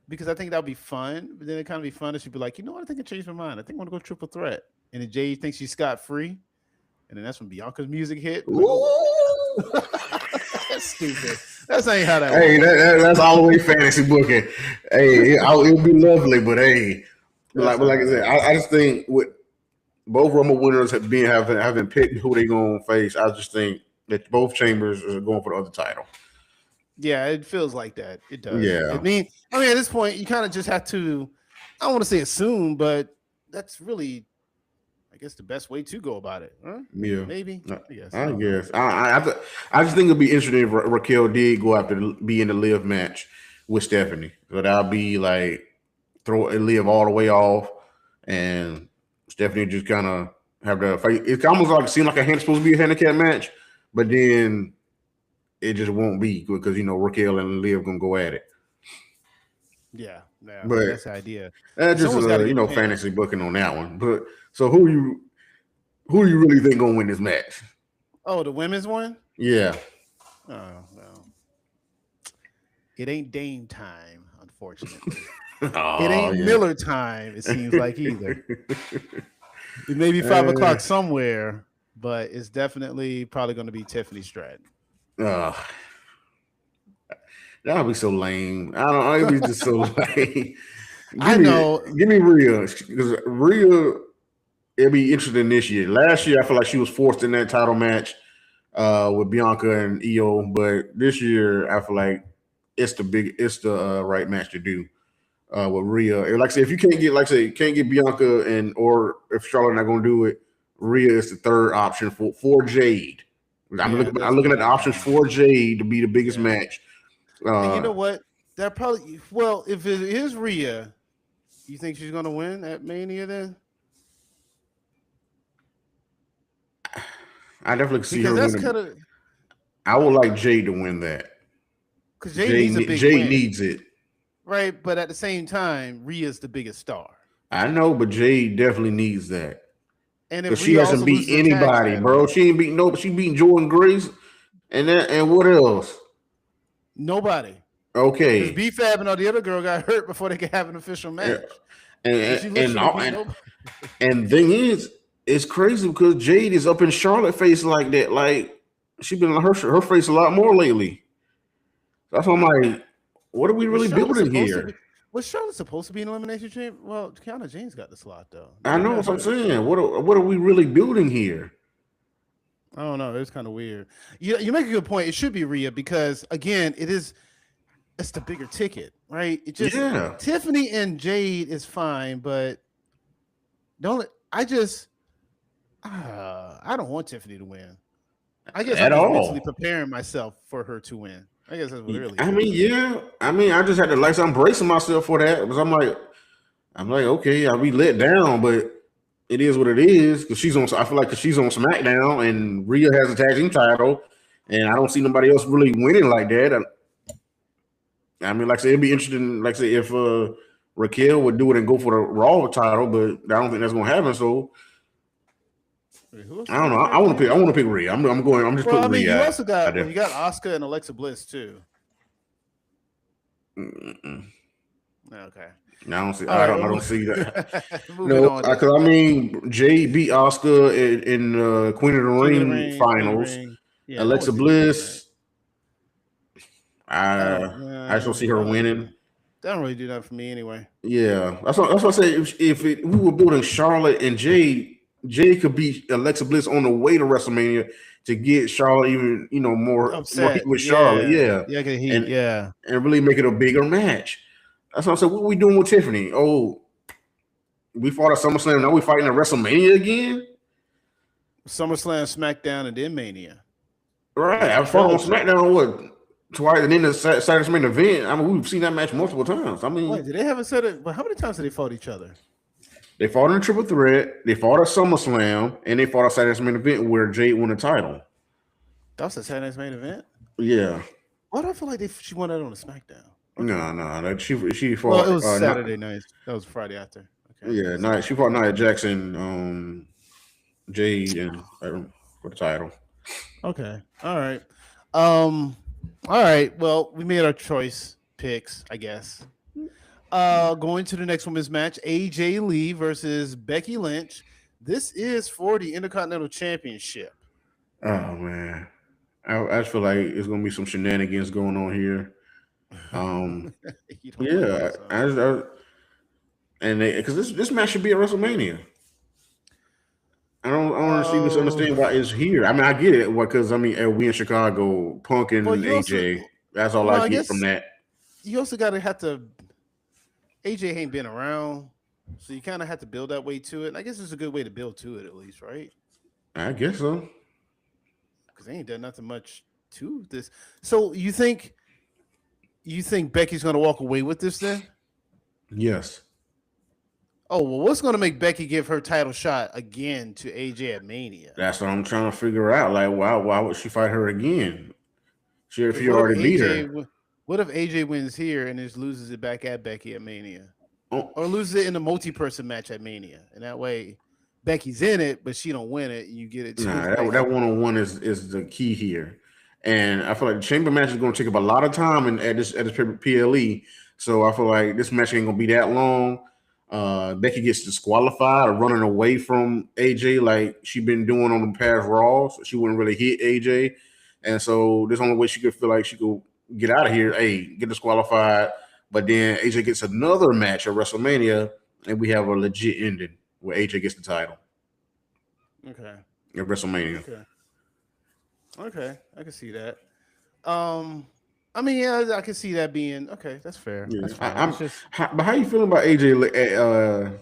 because I think that'll be fun. But then it kind of be fun if she'd be like, you know what? I think I changed my mind. I think I want to go triple threat, and then Jade thinks she's scot free, and then that's when Bianca's music hit. That's stupid. That's ain't how that. Hey, that's all the way fantasy booking. Hey, it would be lovely, but hey, like I said, I just think with both Rumble winners having picked who they're going to face, I just think that both chambers are going for the other title. Yeah, it feels like that. It does. Yeah. I mean, at this point, you kind of just have to, I don't want to say assume, but that's really, I guess, the best way to go about it. Huh? Yeah. Maybe. I guess. I just think it'd be interesting if Raquel did go after be in the Liv match with Stephanie. But I'll be like, throw Liv all the way off, and Stephanie just kind of have the fight. It's almost like it seemed like supposed to be a handicap match, but then it just won't be because Raquel and Liv gonna go at it. Yeah, but that's the idea. That's just fantasy booking on that one. But so who you really think gonna win this match? Oh, the women's one? Yeah. Oh well, it ain't Dame time, unfortunately. Oh, it ain't Miller time, it seems like either. It may be 5 o'clock somewhere, but it's definitely probably going to be Tiffany Stratton. That would be so lame. I don't know. It'd be just so lame. Give me Rhea. Because Rhea, it'd be interesting this year. Last year, I feel like she was forced in that title match with Bianca and Io. But this year, I feel like it's the right match to do. With Rhea, like I said, if you can't get Bianca or if Charlotte not going to do it, Rhea is the third option for Jade. I'm looking at the options for Jade to be the biggest match. And you know what? That probably if it is Rhea, you think she's going to win at Mania then? I definitely see her winning. I would like Jade to win that because Jade needs a big win. Needs it. Right, but at the same time, Rhea's the biggest star. I know, but Jade definitely needs that. And if she hasn't beat anybody, bro. She ain't beat nobody. She beat Jordan Grace, and what else? Nobody. Okay. Because B-Fab and all the other girl got hurt before they could have an official match. Yeah. And thing is, it's crazy because Jade is up in Charlotte face like that. Like she been on her face a lot more lately. That's why I'm like, what are we really building here? Was Charlotte supposed to be an Elimination Chamber? Well, Kiana James got the slot though. I know what I'm saying. What are we really building here? I don't know. It's kind of weird. You make a good point. It should be Rhea because again, it's the bigger ticket, right? It just Tiffany and Jade is fine, but I don't want Tiffany to win. I guess I'm mentally preparing myself for her to win. I guess that's what really. I just had to I'm bracing myself for that because I'm like, okay, I'll be let down, but it is what it is because I feel like she's on SmackDown and Rhea has a tag team title, and I don't see nobody else really winning like that. I mean, like I said, it'd be interesting, like I said, if Raquel would do it and go for the Raw title, but I don't think that's gonna happen. So. I don't know. I want to pick Rhea. I'm just putting Rhea. You also got Asuka and Alexa Bliss too. Mm-mm. Okay. No, I don't see that. No, because Jade beat Asuka in Queen of the Ring finals. Yeah, Alexa Bliss. I just don't see her winning. That don't really do that for me anyway. Yeah, that's what I say. If we were building Charlotte and Jade could beat Alexa Bliss on the way to WrestleMania, to get Charlotte even, more heat with Charlotte. Yeah. Yeah, get heat. And really make it a bigger match. That's what I said. What are we doing with Tiffany? Oh, we fought at SummerSlam. Now we fighting at WrestleMania again? SummerSlam, SmackDown, and then Mania. Right. I fought on SmackDown, twice, and then the Saturday's main event. I mean, we've seen that match multiple times. I mean, wait, did they have a set of? Well, how many times did they fought each other? They fought in a triple threat. They fought at SummerSlam, and they fought at Saturday's main event where Jade won the title. That was the Saturday's main event. Yeah. Why do I feel like she won that on the SmackDown? Okay. No. She fought. Well, it was Saturday night. That was Friday after. Okay. Yeah, she fought Nia Jackson, Jade, and for the title. Okay. All right. All right. Well, we made our choice picks, I guess. Going to the next women's match, AJ Lee versus Becky Lynch. This is for the Intercontinental Championship. Oh man, I just feel like it's gonna be some shenanigans going on here. Because this match should be at WrestleMania. I don't understand why it's here. I mean, I get it because we in Chicago, Punk and AJ. That's all I get from that. You also have to. AJ ain't been around, so you kind of have to build that way to it. And I guess it's a good way to build to it, at least, right? I guess so. Because they ain't done nothing much to this. So you think Becky's going to walk away with this then? Yes. Oh, well, what's going to make Becky give her title shot again to AJ at Mania? That's what I'm trying to figure out. Like, why would she fight her again? If you already beat her. What if AJ wins here and just loses it back at Becky at Mania? Or loses it in a multi-person match at Mania? And that way, Becky's in it, but she don't win it, and you get it too. Nah, that one-on-one is the key here. And I feel like the chamber match is going to take up a lot of time at this PLE. So I feel like this match ain't going to be that long. Becky gets disqualified or running away from AJ like she been doing on the past Raw. So she wouldn't really hit AJ. And so there's only way she could feel like she could get out of here, get disqualified. But then AJ gets another match at WrestleMania, and we have a legit ending where AJ gets the title. Okay. At WrestleMania. Okay. I can see that. I mean, yeah, I can see that being okay. That's fair. Yeah. That's but how you feeling about AJ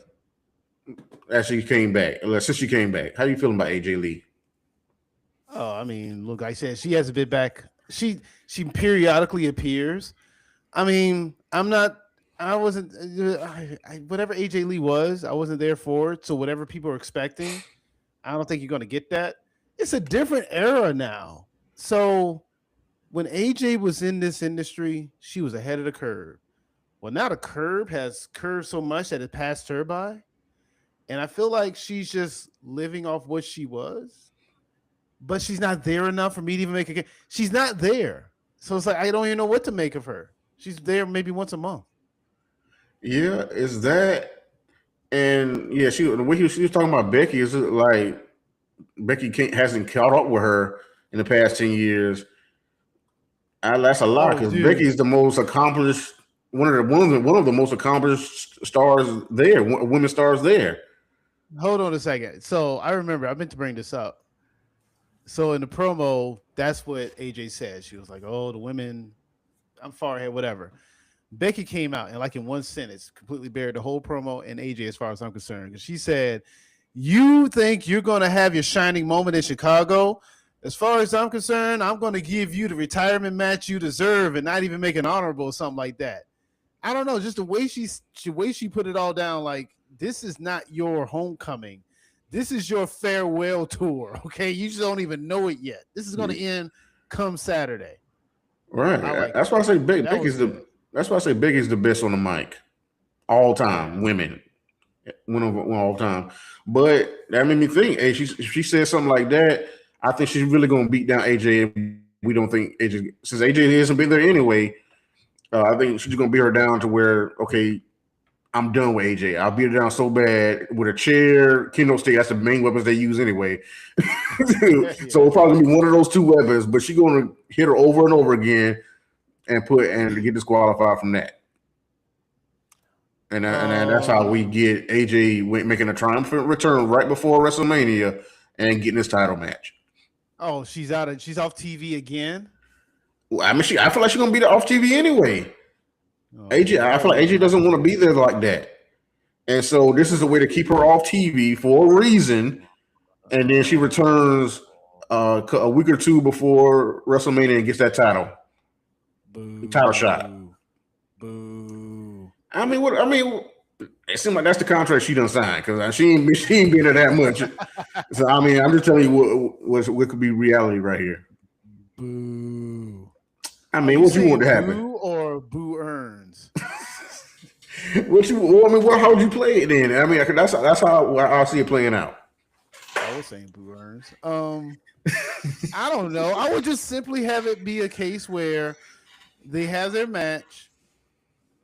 as she came back? Since she came back, how you feeling about AJ Lee? Oh, I mean, look, I said she hasn't been back. She periodically appears. I mean, I wasn't whatever AJ Lee was, I wasn't there for it. So whatever people are expecting, I don't think you're going to get that. It's a different era now. So when AJ was in this industry, she was ahead of the curve. Well, now the curve has curved so much that it passed her by. And I feel like she's just living off what she was. But she's not there enough for me to even make a. She's not there. So it's like, I don't even know what to make of her. She's there maybe once a month. Yeah, is that. And yeah, the way she was talking about Becky is like Becky hasn't caught up with her in the past 10 years. That's a lot because Becky is the most accomplished, one of the most accomplished stars there, women stars there. Hold on a second. So I remember I meant to bring this up. So in the promo, that's what AJ said. She was like, "Oh, the women, I'm far ahead, whatever." Becky came out and like in one sentence, completely buried the whole promo and AJ, as far as I'm concerned, because she said, "You think you're going to have your shining moment in Chicago? As far as I'm concerned, I'm going to give you the retirement match you deserve and not even make an honorable or something like that." I don't know, just the way she put it all down. Like, this is not your homecoming. This is your farewell tour, okay? You just don't even know it yet. This is going to end come Saturday. Right. That's why I say Becky's the best on the mic. All time, women. One of all time. But that made me think, hey, she said something like that, I think she's really going to beat down AJ. We don't think AJ, since AJ hasn't been there anyway, I think she's going to beat her down to where, okay, I'm done with AJ. I'll beat her down so bad with a chair, kendo stick. That's the main weapons they use anyway. So it'll probably be one of those two weapons, but she's going to hit her over and over again and get disqualified from that. And that's how we get AJ making a triumphant return right before WrestleMania and getting his title match. Oh, she's out. She's off TV again. Well, I mean, I feel like she's gonna be off TV anyway. Oh, AJ, I feel like AJ doesn't want to be there like that, and so this is a way to keep her off TV for a reason. And then she returns a week or two before WrestleMania and gets that title. Boo. Title shot. Boo. I mean, it seems like that's the contract she done signed because she ain't been there that much. So I mean, I'm just telling you what could be reality right here. Boo. I mean, what you want to happen? Boo or Boo earns? How would you play it then? I mean, that's how I see it playing out. I was saying Boo earns. I don't know. I would just simply have it be a case where they have their match,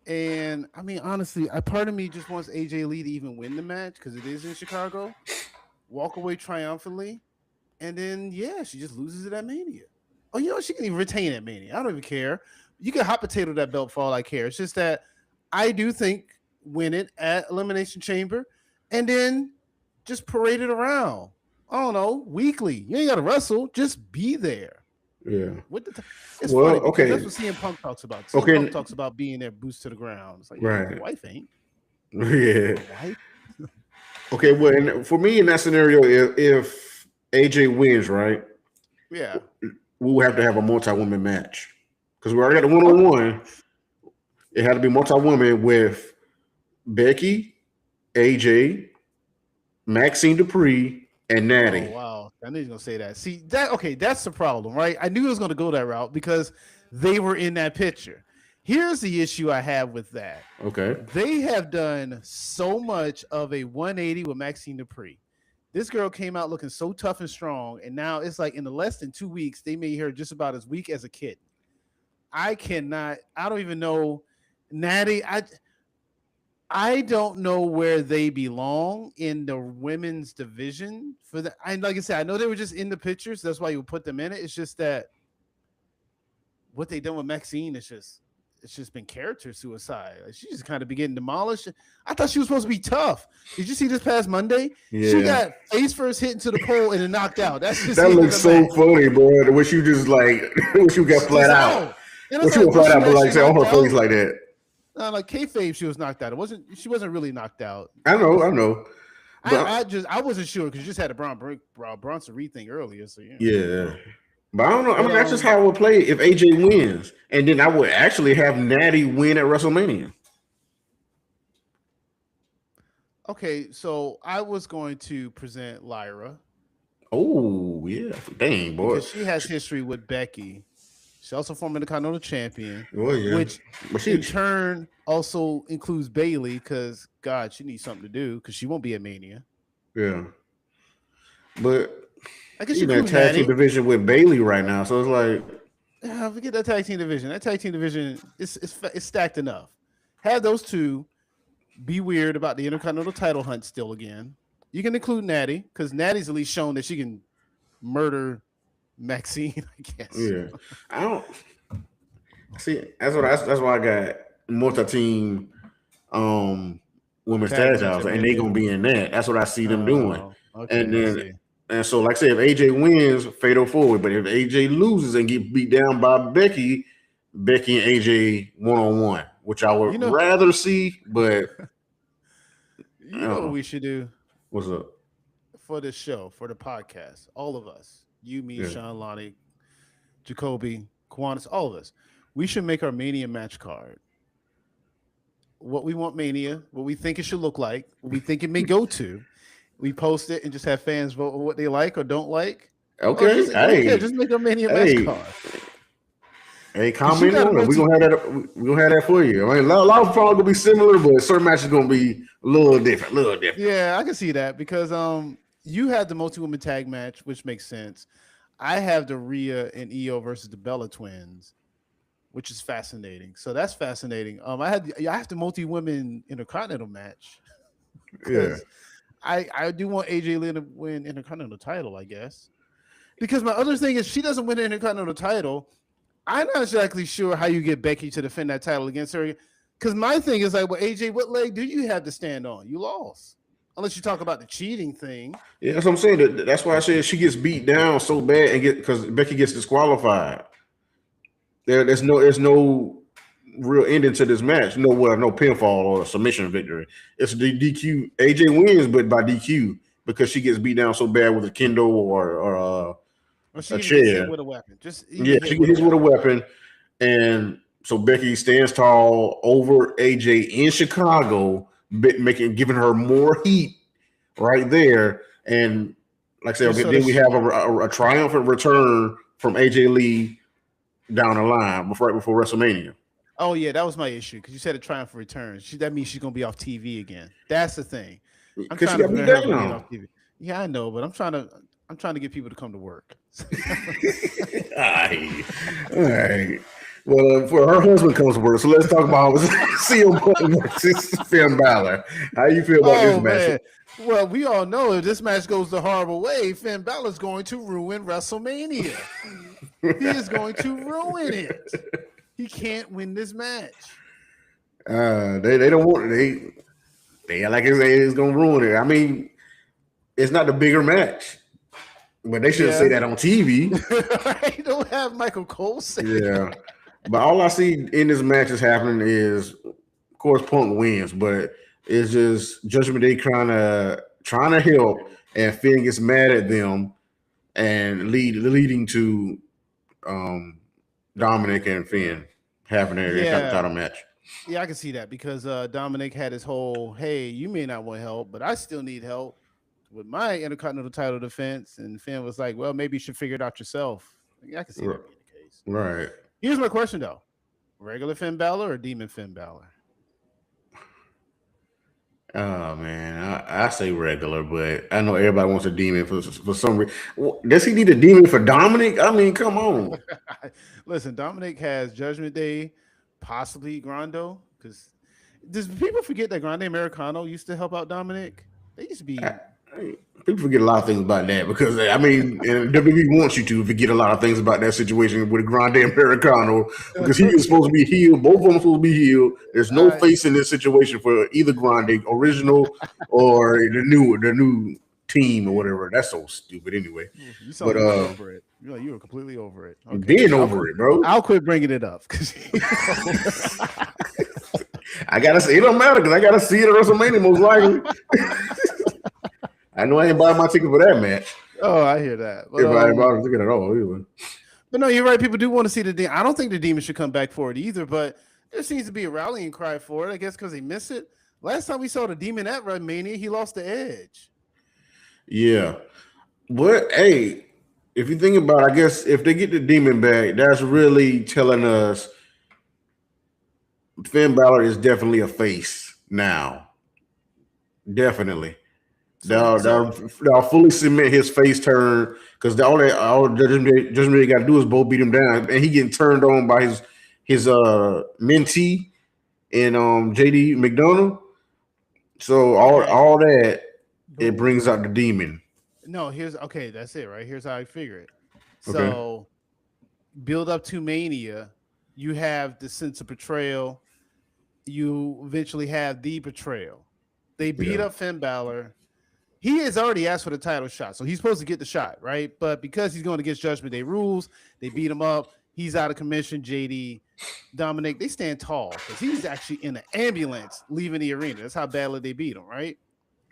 and I mean, honestly, part of me just wants AJ Lee to even win the match because it is in Chicago, walk away triumphantly, and then she just loses it at Mania. Oh, she can even retain at Mania. I don't even care. You can hot potato that belt for all I care. It's just that I do think win it at Elimination Chamber, and then just parade it around. I don't know, weekly. You ain't got to wrestle. Just be there. Yeah. It's funny okay. That's what CM Punk talks about. CM Punk talks about being there, boost to the ground. It's like, right. Your wife ain't. Yeah. Wife? Okay. Well, and for me in that scenario, if AJ wins, right? Yeah. We will have to have a multi-woman match because we already got a one-on-one. It had to be multi-woman with Becky, AJ, Maxine Dupree, and Natty. Oh, wow. I knew you were going to say that. See, that's the problem, right? I knew it was going to go that route because they were in that picture. Here's the issue I have with that. Okay. They have done so much of a 180 with Maxine Dupree. This girl came out looking so tough and strong, and now it's like in the less than 2 weeks, they made her just about as weak as a kid. I don't even know. Natty, I don't know where they belong in the women's division for that. Like I said, I know they were just in the pictures. That's why you would put them in it. It's just that what they done with Maxine it's just been character suicide. Like she just kind of be getting demolished. I thought she was supposed to be tough. Did you see this past Monday? Yeah. She got face first hit into the pole and then knocked out. That looks so funny, bro. The way you just wish you got flat out. What you flat out, but say on her face like that. Like kayfabe, she was knocked out. She wasn't really knocked out. I know. I wasn't sure because you just had a Bronson Reed thing earlier. So yeah. But I don't know. I mean, that's just how I would play it if AJ wins, and then I would actually have Natty win at WrestleMania. Okay, so I was going to present Lyra. Oh yeah, dang boy, because she has history with Becky. She's also former Intercontinental Champion, which in turn also includes Bayley because God, she needs something to do because she won't be at Mania. Yeah, but I guess she's in that tag team division with Bayley right now, so it's like, forget that tag team division. That tag team division is stacked enough. Have those two be weird about the Intercontinental title hunt still again. You can include Natty because Natty's at least shown that she can murder Maxine, I guess. Yeah, I don't see. That's why I got multi-team women's tag titles, and they gonna be in that. That's what I see them doing. Okay, and so, like I said, if AJ wins, fatal forward. But if AJ loses and get beat down by Becky and AJ 1-on-1, which I would rather see. But you know what we should do? What's up? For this show, for the podcast, all of us. You, me, Sean, Lonnie, Jacoby, Kiwanis, all of us. We should make our Mania match card. What we want Mania, what we think it should look like, what we think it may go to. We post it and just have fans vote on what they like or don't like. Okay. Just make a Mania match card. Hey, comment on it. We're gonna have that for you. I mean, a lot of probably gonna be similar, but certain matches gonna be a little different. Yeah, I can see that because you have the multi-woman tag match, which makes sense. I have the Rhea and Io versus the Bella Twins, which is fascinating. So that's fascinating. I have the multi-women Intercontinental match. Yeah. I do want AJ Lee to win Intercontinental title, I guess. Because my other thing is she doesn't win the Intercontinental title. I'm not exactly sure how you get Becky to defend that title against her. Because my thing is like, well, AJ, what leg do you have to stand on? You lost. Unless you talk about the cheating thing. Yeah, that's what I'm saying. That's why I said she gets beat down so bad and because Becky gets disqualified. There's no real ending to this match. No pinfall or submission victory. It's the DQ. AJ wins, but by DQ because she gets beat down so bad with a kendo or she a even chair. Gets hit with a weapon. She gets hit with a weapon, and so Becky stands tall over AJ in Chicago, giving her more heat right there. And like I said, then we have a triumphant return from AJ Lee down the line right before WrestleMania. Oh yeah, that was my issue because you said a triumphant return. That means she's gonna be off TV again. That's the thing. I'm trying to prevent her from being off TV. Yeah, I know, but I'm trying to get people to come to work. All right. Well, for her husband comes to work, so let's talk about CM Punk versus Finn Balor. How you feel about this match? Man. Well, we all know if this match goes the horrible way, Finn Balor is going to ruin WrestleMania. He is going to ruin it. He can't win this match. They don't want it. They like it's going to ruin it. I mean, it's not the bigger match, but they shouldn't say that on TV. They don't have Michael Cole say that. But all I see in this match is happening is, of course, Punk wins, but it's just Judgment Day trying to help, and Finn gets mad at them, and leading to Dominic and Finn having their title match. Yeah, I can see that because Dominic had his whole, hey, you may not want help, but I still need help with my Intercontinental title defense. And Finn was like, well, maybe you should figure it out yourself. I can see that being the case. Right. Here's my question, though. Regular Finn Balor or Demon Finn Balor? Oh, man. I say regular, but I know everybody wants a demon for some reason. Does he need a demon for Dominic? I mean, come on. Listen, Dominic has Judgment Day, possibly Grando. Because does people forget that Grande Americano used to help out Dominic? They used to be... People forget a lot of things about that because, I mean, WWE wants you to forget a lot of things about that situation with Grande Americano because he is supposed to be healed. Both of them are supposed to be healed. There's no face in this situation for either Grande, original, or the new team or whatever. That's so stupid anyway. You sound like over it. You were completely over it. Okay. Being over it, bro. I'll quit bringing it up. I got to see. It don't matter because I got to see it at WrestleMania most likely. I know I ain't buying my ticket for that match. Oh, I hear that. But, if I ain't buying a ticket at all, anyway. But no, you're right. People do want to see the Demon. I don't think the Demon should come back for it either, but there seems to be a rallying cry for it, I guess, because they miss it. Last time we saw the Demon at WrestleMania, he lost the edge. Yeah. But, hey, if you think about it, I guess if they get the Demon back, that's really telling us Finn Balor is definitely a face now. Definitely. They'll fully cement his face turn because all Judgment Day got to do is both beat him down, and he getting turned on by his mentee and JD McDonough. So all that it brings out the demon. No, that's it, right? Here's how I figure it. So build up to Mania, you have the sense of betrayal. You eventually have the betrayal. They beat up Finn Balor. He has already asked for the title shot, so he's supposed to get the shot, right? But because he's going against Judgment Day rules, they beat him up. He's out of commission. JD, Dominic, they stand tall because he's actually in an ambulance leaving the arena. That's how badly they beat him, right?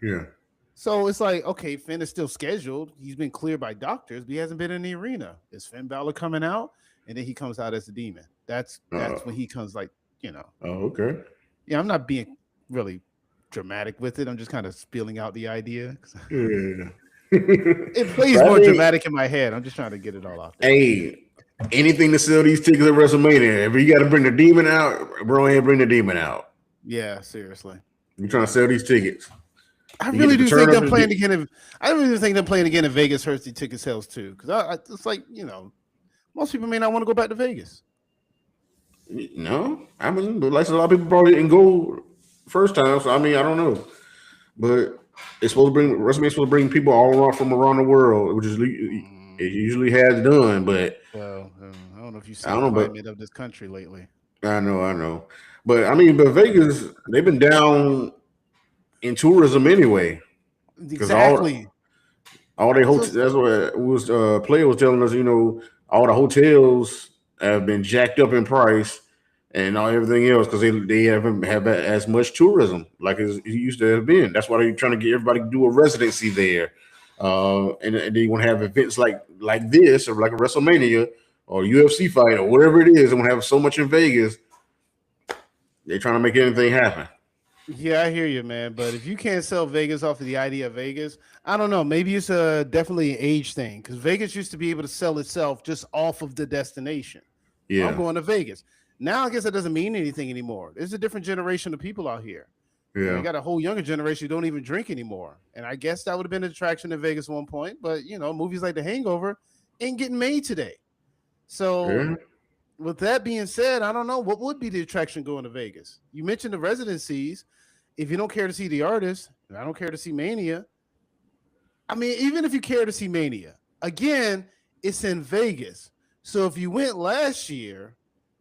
Yeah. So it's like, okay, Finn is still scheduled. He's been cleared by doctors, but he hasn't been in the arena. Is Finn Balor coming out? And then he comes out as the demon. That's when he comes like, Oh, okay. Yeah, I'm not being really dramatic with it. I'm just kind of spilling out the idea. Yeah. It plays more dramatic in my head. I'm just trying to get it all out there. Hey, anything to sell these tickets at WrestleMania. If you got to bring the demon out, bro, ain't bring the demon out. Yeah, seriously. You're trying to sell these tickets. I really do think them playing again. I really think them playing again in Vegas hurts the ticket sales too. Because it's like, most people may not want to go back to Vegas. No, I mean, but like a lot of people probably didn't go first time. So I mean, I don't know, but it's supposed to bring WrestleMania supposed to bring people all around from around the world, which is it usually has done. But well, I don't know if you see the climate of this country lately. I know, but I mean, but Vegas they've been down in tourism anyway. because Exactly. all they hotels. That's what was player was telling us. All the hotels have been jacked up in price and everything else because they haven't have as much tourism like it used to have been. That's why they're trying to get everybody to do a residency there, and they want to have events like this or like a WrestleMania or UFC fight or whatever it is. They want to have so much in Vegas. They're trying to make anything happen. Yeah, I hear you, man. But if you can't sell Vegas off of the idea of Vegas, I don't know. Maybe it's definitely an age thing because Vegas used to be able to sell itself just off of the destination. Yeah, I'm going to Vegas. Now I guess that doesn't mean anything anymore. There's a different generation of people out here. yeah. You got a whole younger generation who don't even drink anymore. And I guess that would have been an attraction in Vegas at one point. But, movies like The Hangover ain't getting made today. So with that being said, I don't know. What would be the attraction going to Vegas? You mentioned the residencies. If you don't care to see the artist, and I don't care to see Mania. I mean, even if you care to see Mania, again, it's in Vegas. So if you went last year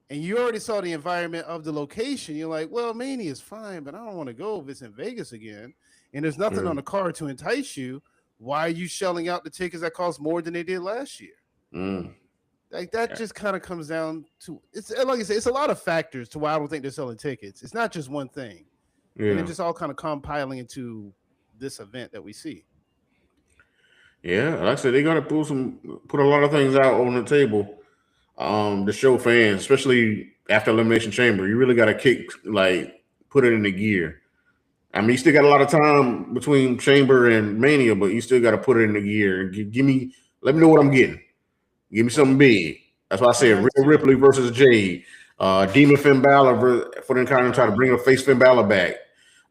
and you already saw the environment of the location, you're like, well, Mania is fine, but I don't want to go if it's in Vegas again. And there's nothing on the card to entice you. Why are you shelling out the tickets that cost more than they did last year? Like that just kind of comes down to it's like I said, it's a lot of factors to why I don't think they're selling tickets. It's not just one thing. Yeah. And it just all kind of compiling into this event that we see. Yeah, like I said, they're gonna put a lot of things out on the table to show fans, especially after Elimination Chamber. You really gotta put it in the gear. I mean, you still got a lot of time between Chamber and Mania, but you still got to put it in the gear and let me know what I'm getting. Give me something big. That's why I said Rhea Ripley versus Jade. Demon Finn Balor for them kind of try to bring a face Finn Balor back.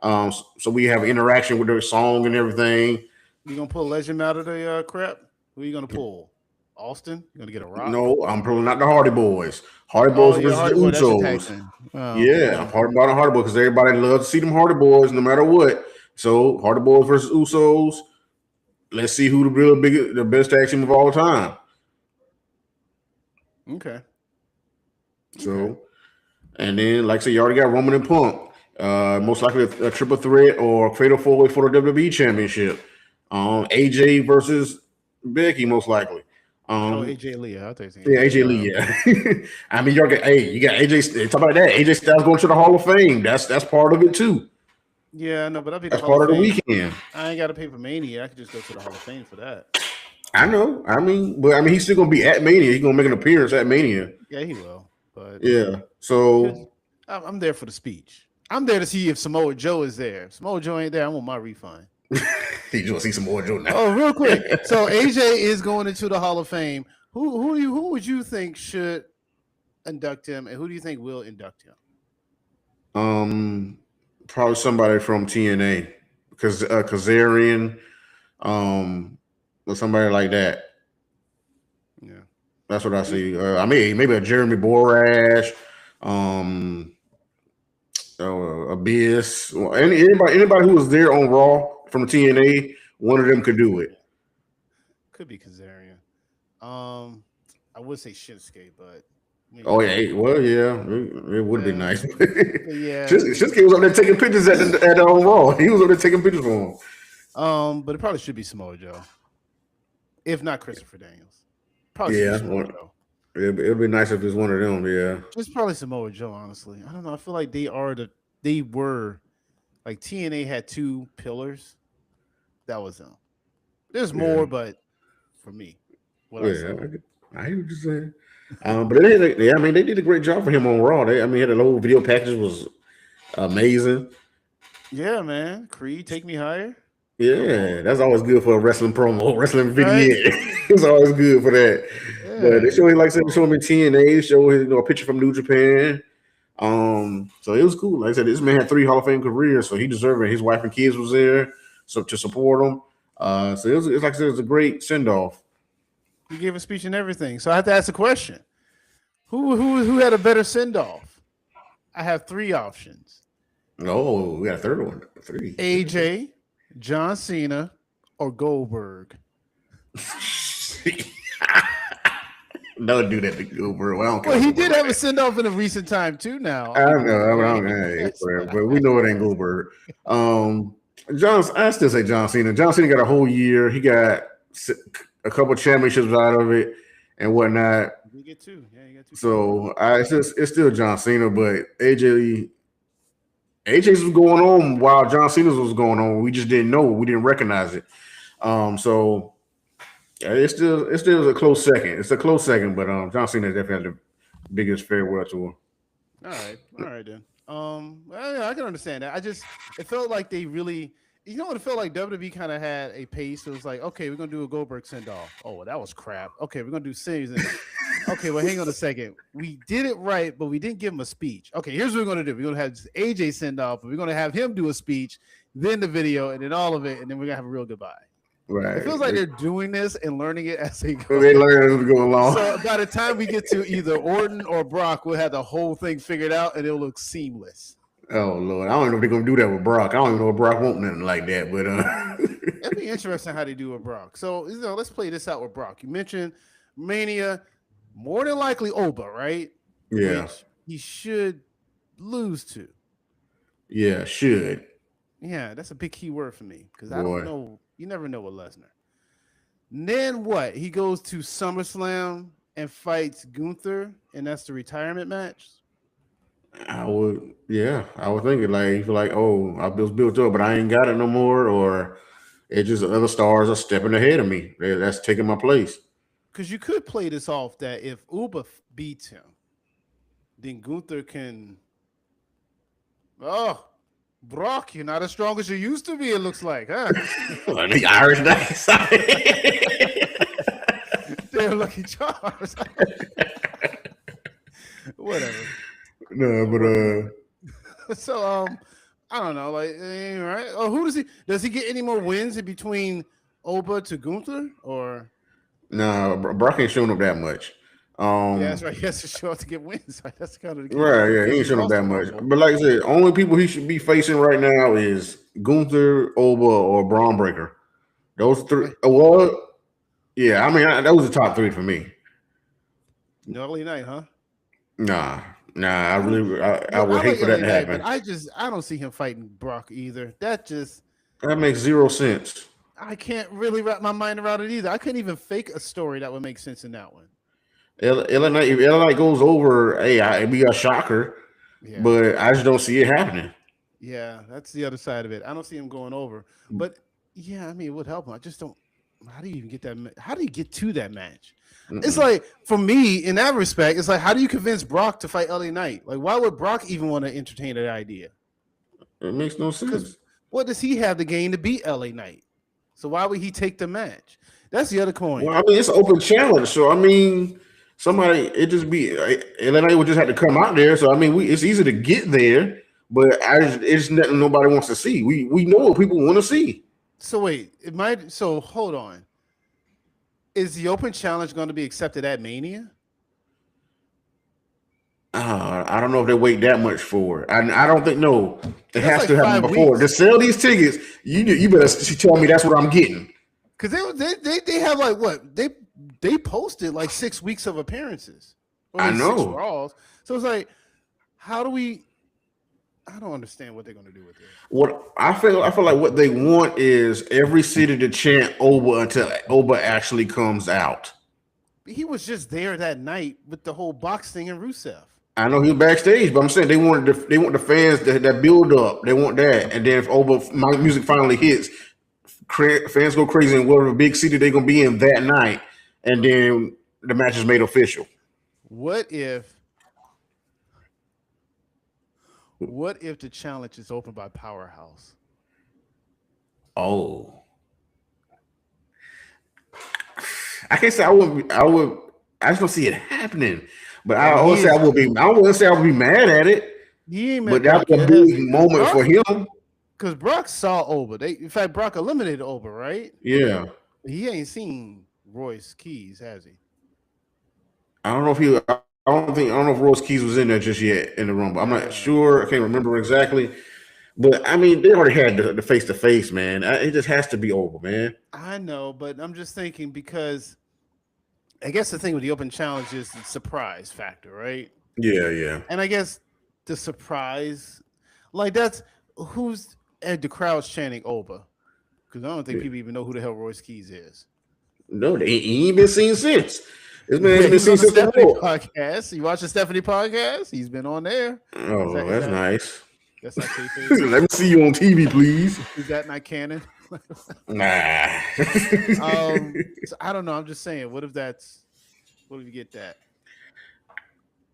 So we have interaction with their song and everything. You gonna pull Legend out of the crap? Who are you gonna pull? Austin? You gonna get a Rock? No, I'm pulling out the Hardy Boys. Hardy Boys versus the Usos. I'm Hardy Boys because everybody loves to see them Hardy Boys no matter what. So Hardy Boys versus Usos. Let's see who the best tag team of all time. Okay. So, and then like I said, you already got Roman and Punk. Most likely a triple threat or fatal four-way for the WWE Championship. AJ versus Becky, most likely. AJ Lee. AJ Lee. Yeah. I mean, you got AJ. Talk about that. AJ Styles going to the Hall of Fame. That's part of it too. Yeah, no, but that's part of the weekend. I ain't got to pay for Mania. I could just go to the Hall of Fame for that. I know. I mean, he's still gonna be at Mania. He's gonna make an appearance at Mania. Yeah, he will. But yeah. So I'm there for the speech. I'm there to see if Samoa Joe is there. If Samoa Joe ain't there, I want my refund. You want to see Samoa Joe now? Oh, real quick. So AJ is going into the Hall of Fame. Who would you think should induct him, and who do you think will induct him? Probably somebody from TNA, because Kazarian, or somebody like that. Yeah, that's what I see. I mean, maybe a Jeremy Borash, Abyss, anybody who was there on Raw from the TNA, one of them could do it. Could be Kazarian. I would say Shinsuke, but it would be nice. Yeah, Shinsuke was up there taking pictures at Raw. He was up there taking pictures for him. But it probably should be Samoa Joe, if not Christopher Daniels. Probably Samoa Joe. It'd be nice if it's one of them. Yeah, just probably Samoa Joe. Honestly, I don't know. I feel like they were like TNA had two pillars. That was them. There's more, but for me, I hear what you're saying. But they did a great job for him on Raw. Had a whole video package was amazing. Yeah, man. Creed, Take Me Higher. Yeah, that's always good for a wrestling promo, wrestling video. Right? It's always good for that. Yeah. But they show him, like I said, show him in TNA, show him a picture from New Japan. So it was cool. Like I said, this man had 3 Hall of Fame careers, so he deserved it. His wife and kids was there, so to support him. So it was like I said, it was a great send off. He gave a speech and everything. So I have to ask a question: Who had a better send off? I have 3 options. Oh, we got a third one. 3. AJ, John Cena, or Goldberg. Don't do that to Goldberg. Well, he did have a send off in a recent time too. Now I know, but we know it ain't Goldberg. I still say John Cena. John Cena got a whole year. He got a couple championships out of it and whatnot. You get two. Yeah, you got two. So it's still John Cena, but AJ's was going on while John Cena's was going on. We just didn't know. We didn't recognize it. So yeah, it's still a close second. It's a close second, but John Cena is definitely the biggest farewell tour. All right then. Well, yeah, I can understand that. It felt like they really, you know what? It felt like WWE kind of had a pace. It was like, okay, we're gonna do a Goldberg send off. Oh, well, that was crap. Okay, we're gonna do season. Okay, well, hang on a second. We did it right, but we didn't give him a speech. Okay, here's what we're gonna do. We're gonna have AJ send off, but we're gonna have him do a speech, then the video, and then all of it, and then we're gonna have a real goodbye. Right. It feels like they're doing this and learning it as they go. They learn as we go along. So by the time we get to either Orton or Brock, we'll have the whole thing figured out and it'll look seamless. Oh Lord, I don't know if they're gonna do that with Brock. I don't even know if Brock won't nothing like that, but it'd be interesting how they do with Brock. So let's play this out with Brock. You mentioned Mania, more than likely Oba, right? Yeah, which he should lose to. Yeah, should. Yeah, that's a big key word for me because I don't know. You never know with Lesnar. And then what? He goes to SummerSlam and fights Gunther, and that's the retirement match. I would think it like you feel like, oh, I was built up, but I ain't got it no more, or it's just other stars are stepping ahead of me. That's taking my place. Because you could play this off that if Uba beats him, then Gunther can. Oh, Brock, you're not as strong as you used to be. It looks like, huh? The Irish dice. They're lucky charms. Whatever. No, but so I don't know, like, right? Oh, who does he get any more wins in between Oba to Gunther or? No, Brock ain't showing up that much. Yeah, that's right. He has to show up to get wins. Right? That's kind of the right. Yeah, he ain't showing up that much. But like I said, only people he should be facing right now is Gunther, Oba, or Braun Breaker. Those three. Well, yeah. I mean, that was the top three for me. Early night, huh? Nah. I would hate for that to happen. But I don't see him fighting Brock either. That makes zero sense. I can't really wrap my mind around it either. I couldn't even fake a story that would make sense in that one. LA Knight goes over, hey, we got shocker, but I just don't see it happening. Yeah, that's the other side of it. I don't see him going over. But yeah, I mean, it would help him. I just don't. How do you even get that? How do you get to that match? Mm-mm. It's like, for me, in that respect, it's like, how do you convince Brock to fight LA Knight? Like, why would Brock even want to entertain that idea? It makes no sense. What does he have to gain to beat LA Knight? So why would he take the match? That's the other coin. Well, I mean, it's an open challenge. So, I mean, LA Knight would just have to come out there. So, I mean, it's easy to get there, but it's nothing nobody wants to see. We know what people want to see. So, wait, hold on. Is the open challenge going to be accepted at Mania? I don't know if they wait that much for it. I don't think. No, it has to happen before. Weeks. To sell these tickets, you better tell me that's what I'm getting. Because they have like what they posted like 6 weeks of appearances. I know. 6 Raws. So it's like, how do we? I don't understand what they're going to do with it. What I feel like what they want is every city to chant Oba until Oba actually comes out. He was just there that night with the whole box thing and Rusev. I know he was backstage, but I'm saying they want the fans that build up. They want that, and then if Oba music finally hits, fans go crazy in whatever big city they're gonna be in that night, and then the match is made official. What if the challenge is opened by Powerhouse? Oh, I can't say I would. I just don't see it happening. But I wouldn't say I would be mad at it. He ain't mad. But that was a big moment for him. Because Brock saw Oba. In fact, Brock eliminated Oba, right? Yeah. He ain't seen Royce Keys, has he? I don't know if Royce Keys was in there just yet in the Rumble. I'm not sure. I can't remember exactly. But I mean, they already had the face to face, man. It just has to be Oba, man. I know, but I'm just thinking because I guess the thing with the open challenge is the surprise factor, right? Yeah. And I guess the surprise, like that's the crowd's chanting Oba because I don't think people even know who the hell Royce Keys is. No, he ain't been seen since. This man Yeah, has been he's on seen the since the Stephanie war. podcast. You watch the Stephanie podcast? He's been on there. Oh, that's nice. That's not kayfabe. Let me see you on TV, please. Is that not canon? Nah. So I don't know. I'm just saying. What if you get that?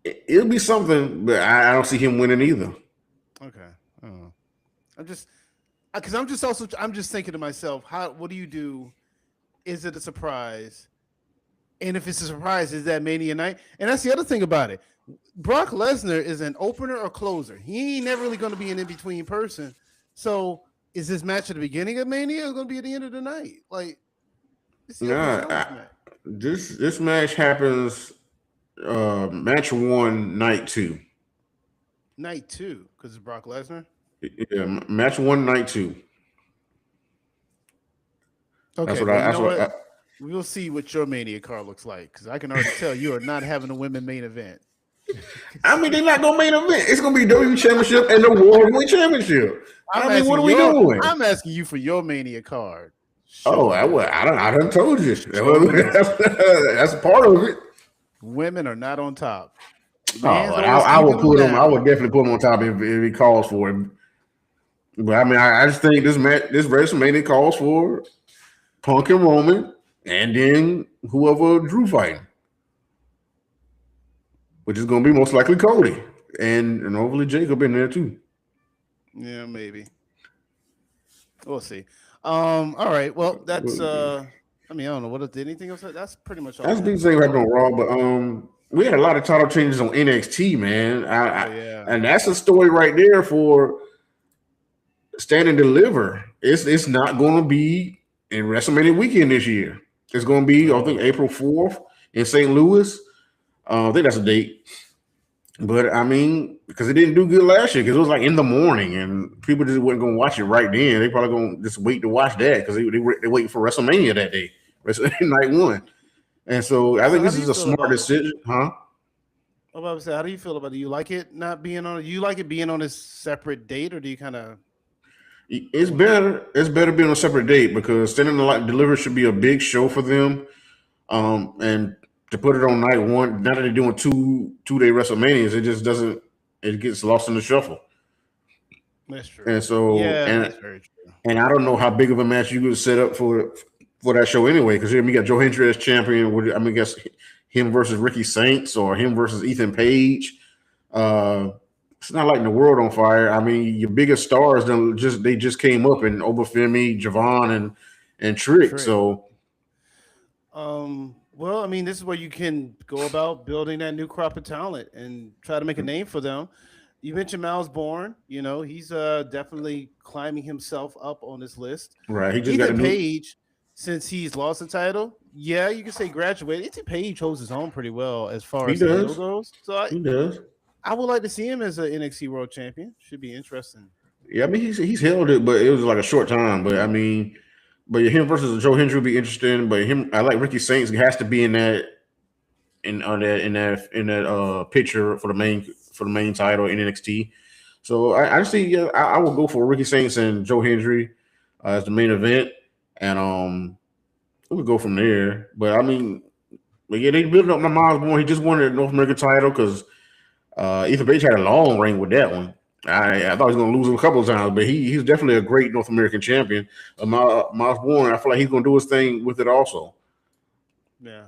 It'll be something, but I don't see him winning either. Okay. I don't know. I'm just thinking to myself, what do you do? Is it a surprise? And if it's a surprise, is that Mania night? And that's the other thing about it. Brock Lesnar is an opener or closer. He ain't never really going to be an in-between person. So is this match at the beginning of Mania or going to be at the end of the night? Like, this match happens match 1, night 2. Night 2, because it's Brock Lesnar? Yeah, match 1, night 2. Okay, we'll see what your Mania card looks like, because I can already tell you are not having a women main event. I mean, they're not going to main event. It's going to be WWE Championship and the World Heavyweight Championship. What are we doing? I'm asking you for your Mania card. Sure. I done told you. That's a part of it. Women are not on top. I would put them. I would definitely put them on top if he calls for it. But I mean, I just think this WrestleMania calls for Punk and Roman, and then whoever Drew fighting, which is going to be most likely Cody, and hopefully Jacob in there too. Yeah, maybe. We'll see. All right. Well, that's. I mean, I don't know. What did anything else? That's pretty much all. That's the big thing happened on Raw, but we had a lot of title changes on NXT, man. And that's a story right there for Stand and Deliver. It's not going to be in WrestleMania weekend this year. It's going to be, I think, April 4th in St. Louis. I think that's a date. But I mean, because it didn't do good last year, because it was like in the morning, and people just wasn't going to watch it right then. They probably going to just wait to watch that because they waiting for WrestleMania that day, night 1. And so I think this is a smart decision, huh? I'm about to say, how do you feel about it? Do you like it not being on? You like it being on a separate date, or do you kind of? It's better. It's better being on a separate date because Stand and Deliver should be a big show for them, and to put it on night 1, now that they're doing two-day WrestleManias, it just doesn't. It gets lost in the shuffle. That's true. And so, that's very true. And I don't know how big of a match you could set up for that show anyway, because you got Joe Hendry as champion. I guess him versus Ricky Saints or him versus Ethan Page. It's not like the world on fire. I mean, your biggest stars they just came up in Obafemi, Javon, and Trick. So, well, I mean, this is where you can go about building that new crop of talent and try to make a name for them. You mentioned Miles Bourne. You know, he's definitely climbing himself up on this list. Right. He just Ethan Page, since he's lost the title, yeah, you can say graduated. Ethan Page holds his own pretty well as far as the title goes. So he does. I would like to see him as an NXT World Champion. Should be interesting. Yeah, I mean, he's held it, but it was like a short time. But I mean, him versus Joe Hendry would be interesting. But I like Ricky Saints. He has to be in that picture for the main title in NXT. So I see. Yeah, I will go for Ricky Saints and Joe Hendry as the main event, and we'll go from there. But I mean, they built up my Miles Bourne. He just won the North American title because Ethan Page had a long reign with that one. I thought he was going to lose him a couple of times, but he's definitely a great North American champion. Miles Bourne, I feel like he's going to do his thing with it also. Yeah.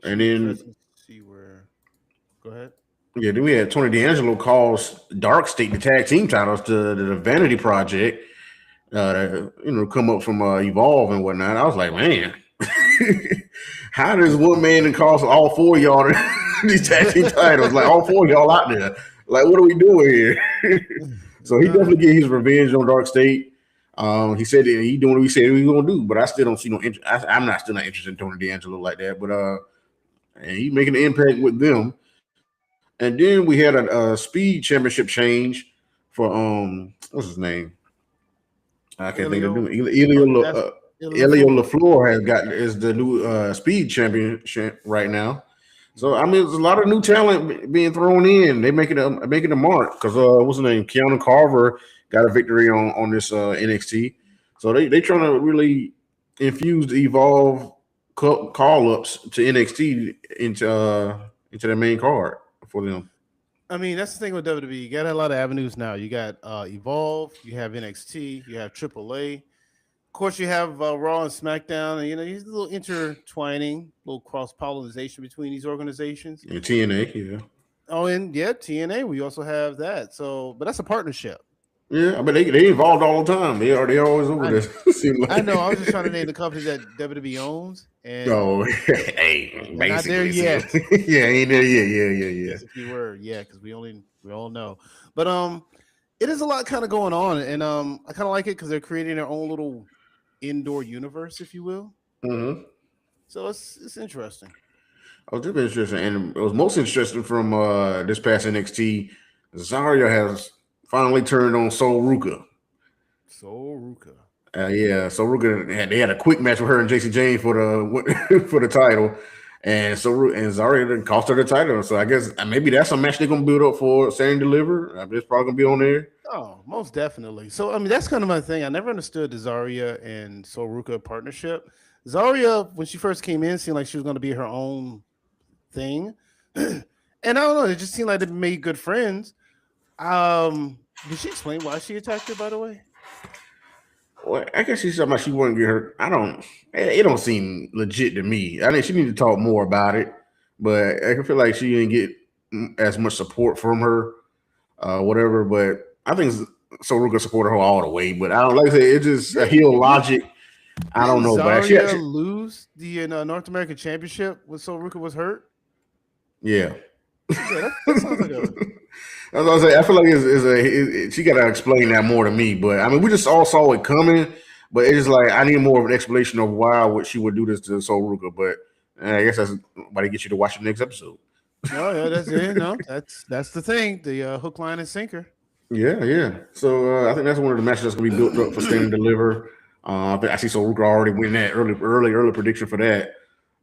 And then see where. Go ahead. Yeah, then we had Tony D'Angelo calls Dark State the tag team titles to the Vanity Project. Come up from Evolve and whatnot. I was like, man, how does one man and cost all 4 of y'all these tag team titles? Like all 4 of y'all out there. Like, what are we doing here? So he definitely get his revenge on Dark State. He said that he doing what he said he was gonna do, but I still don't see no interest. I'm still not interested in Tony D'Angelo like that. But and he's making an impact with them. And then we had a speed championship change for what's his name? I can't think of it. Elio LaFleur is the new speed championship right now. So I mean, there's a lot of new talent being thrown in. They making a mark because what's his name? Keanu Carver got a victory on this NXT. So they trying to really infuse the Evolve call ups to NXT into their main card for them. I mean, that's the thing with WWE. You got a lot of avenues now. You got Evolve, you have NXT, you have AAA. Of course, you have Raw and SmackDown, and these little intertwining, little cross pollination between these organizations. And TNA, yeah. Oh, and yeah, TNA. We also have that. So, but that's a partnership. Yeah, but they involved all the time. They always over there. I know. I was just trying to name the companies that WWE owns. And hey, not there yet. Yeah, ain't there yet. Yeah. Yes, if you were, yeah, because we all know. But it is a lot kind of going on, and I kind of like it because they're creating their own little indoor universe, if you will. Mm-hmm. So it's interesting. I was definitely interesting, and it was most interesting from this past NXT. Zarya has finally turned on Sol Ruka. Yeah, Sol Ruka they had a quick match with her and JC Jane for the title, and Zarya cost her the title. So I guess maybe that's a match they're gonna build up for Stand and Deliver. It's probably gonna be on there. Oh, most definitely. So I mean, that's kind of my thing. I never understood the Zarya and Sol Ruka partnership. Zarya, when she first came in, seemed like she was going to be her own thing, and I don't know. It just seemed like they made good friends. Did she explain why she attacked her? By the way. Well, I guess she's talking about she wouldn't get hurt. It don't seem legit to me. I think she need to talk more about it, but I feel like she didn't get as much support from her, whatever. But I think Sol Ruka supported her all the way. But I don't like I say it's just a heel logic. I don't know. Zarya lose the North American Championship when Sol Ruka was hurt. Yeah. That sounds like a. As I say, I feel like she got to explain that more to me. But I mean, we just all saw it coming. But it's just like I need more of an explanation of why she would do this to Sol Ruka. But I guess that's why they get you to watch the next episode. Oh yeah, that's it. No, that's the thing. The hook, line, and sinker. Yeah. So I think that's one of the matches that's going to be built up for Stand and Deliver. I see Sol Ruka already win that early prediction for that.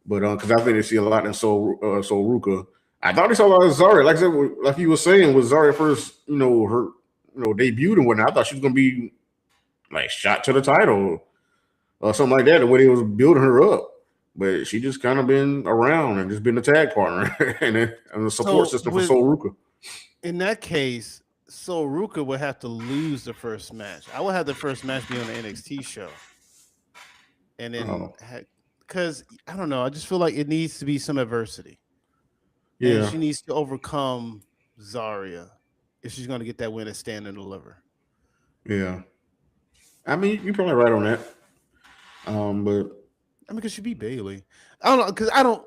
But because I think they see a lot in Sol Ruka. I thought they saw a lot of Zarya. Like I said, like you were saying, was Zarya first, her, debuted and whatnot. I thought she was gonna be like shot to the title or something like that. The way they was building her up, but she just kind of been around and just been a tag partner and the support system for Sol Ruka. In that case, Sol Ruka would have to lose the first match. I would have the first match be on the NXT show, and then because I don't know, I just feel like it needs to be some adversity. Yeah, and she needs to overcome Zarya if she's going to get that win at Stand and Deliver. Yeah, I mean, you're probably right on that. But I mean, because she beat Bayley. I don't know, because I don't,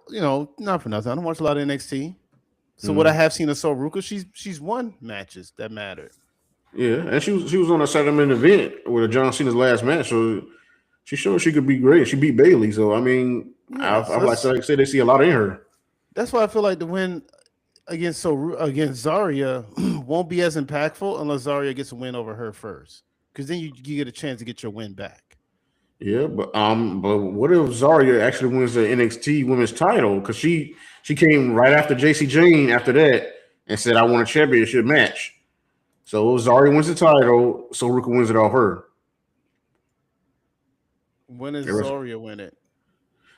not for nothing. I don't watch a lot of NXT. So what I have seen of Sol Ruka, she's won matches that mattered. Yeah, and she was on a 7-minute event with John Cena's last match, so she showed she could be great. She beat Bayley, so I mean, I like I said, they see a lot in her. That's why I feel like the win against Zarya won't be as impactful unless Zarya gets a win over her first, because then you get a chance to get your win back. Yeah, but what if Zarya actually wins the NXT Women's title? Because she came right after JC Jane after that and said, "I want a championship match." So Zarya wins the title, so Ruka wins it off her. When does Zarya win it?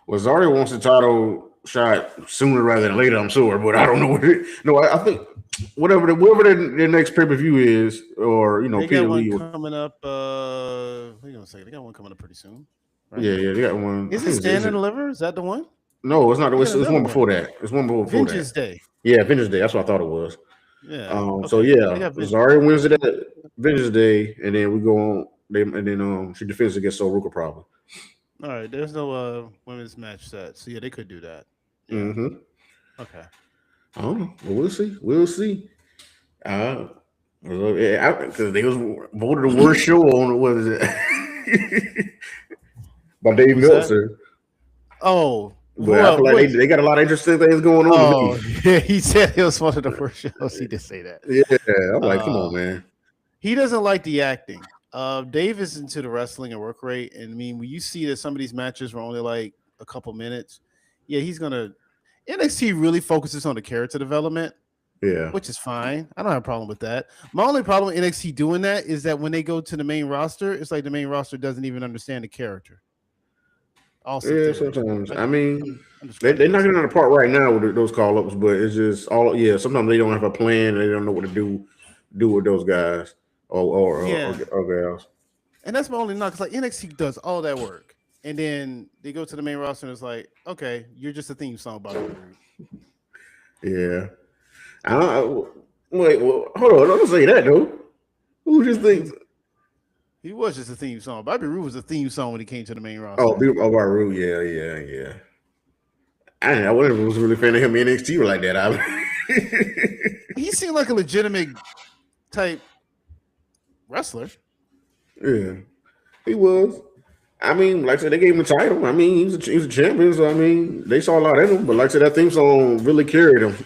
Well, Zarya wants the title shot sooner rather than later, I'm sure, but I don't know what it. No, I think whatever the next pay-per-view is, or they got one coming up. Hang on a second, they got one coming up pretty soon. Right? Yeah, they got one. Is it Stand and Deliver? Is that the one? No, it's not. It's one before that. It's one before Vengeance Day. Yeah, Vengeance Day. That's what I thought it was. Yeah. Okay. So yeah, Zarya wins it at Vengeance Day, and then we go on. And then she defends against Sol Ruka probably. All right, there's no women's match set, so yeah, they could do that. Yeah. Mm-hmm. Okay. I don't know. Well, we'll see. Because they was voted the worst show on what is it? By Dave Meltzer. Oh, but I feel like they got a lot of interesting things going on. Oh, yeah, he said it was one of the worst shows. He did say that. Yeah, I'm like, come on, man. He doesn't like the acting. Dave is into the wrestling and work rate, and I mean, when you see that some of these matches were only like a couple minutes, yeah, he's gonna. NXT really focuses on the character development, Yeah. which is fine. I don't have a problem with that. My only problem with NXT doing that is that when they go to the main roster, it's like the main roster doesn't even understand the character. Austin Yeah, Theory. sometimes. Like, I mean, I'm just they're knocking it out of the park right now with those call ups, but it's just all. Yeah, sometimes they don't have a plan. They don't know what to do with those guys or gals. And that's my only knock. It's like NXT does all that work, and then they go to the main roster and it's like, okay, you're just a theme song, Bobby Roode. Yeah. Wait, well, hold on. Don't say that though. Who just thinks? He was just a theme song. Bobby Roode was a theme song when he came to the main roster. Oh, Baru. Yeah. I was really a fan of him in NXT like that. He seemed like a legitimate type wrestler. Yeah, he was. I mean, like I said, they gave him a title. I mean, he was a champion. So I mean, they saw a lot in him. But like I said, that theme song really carried him.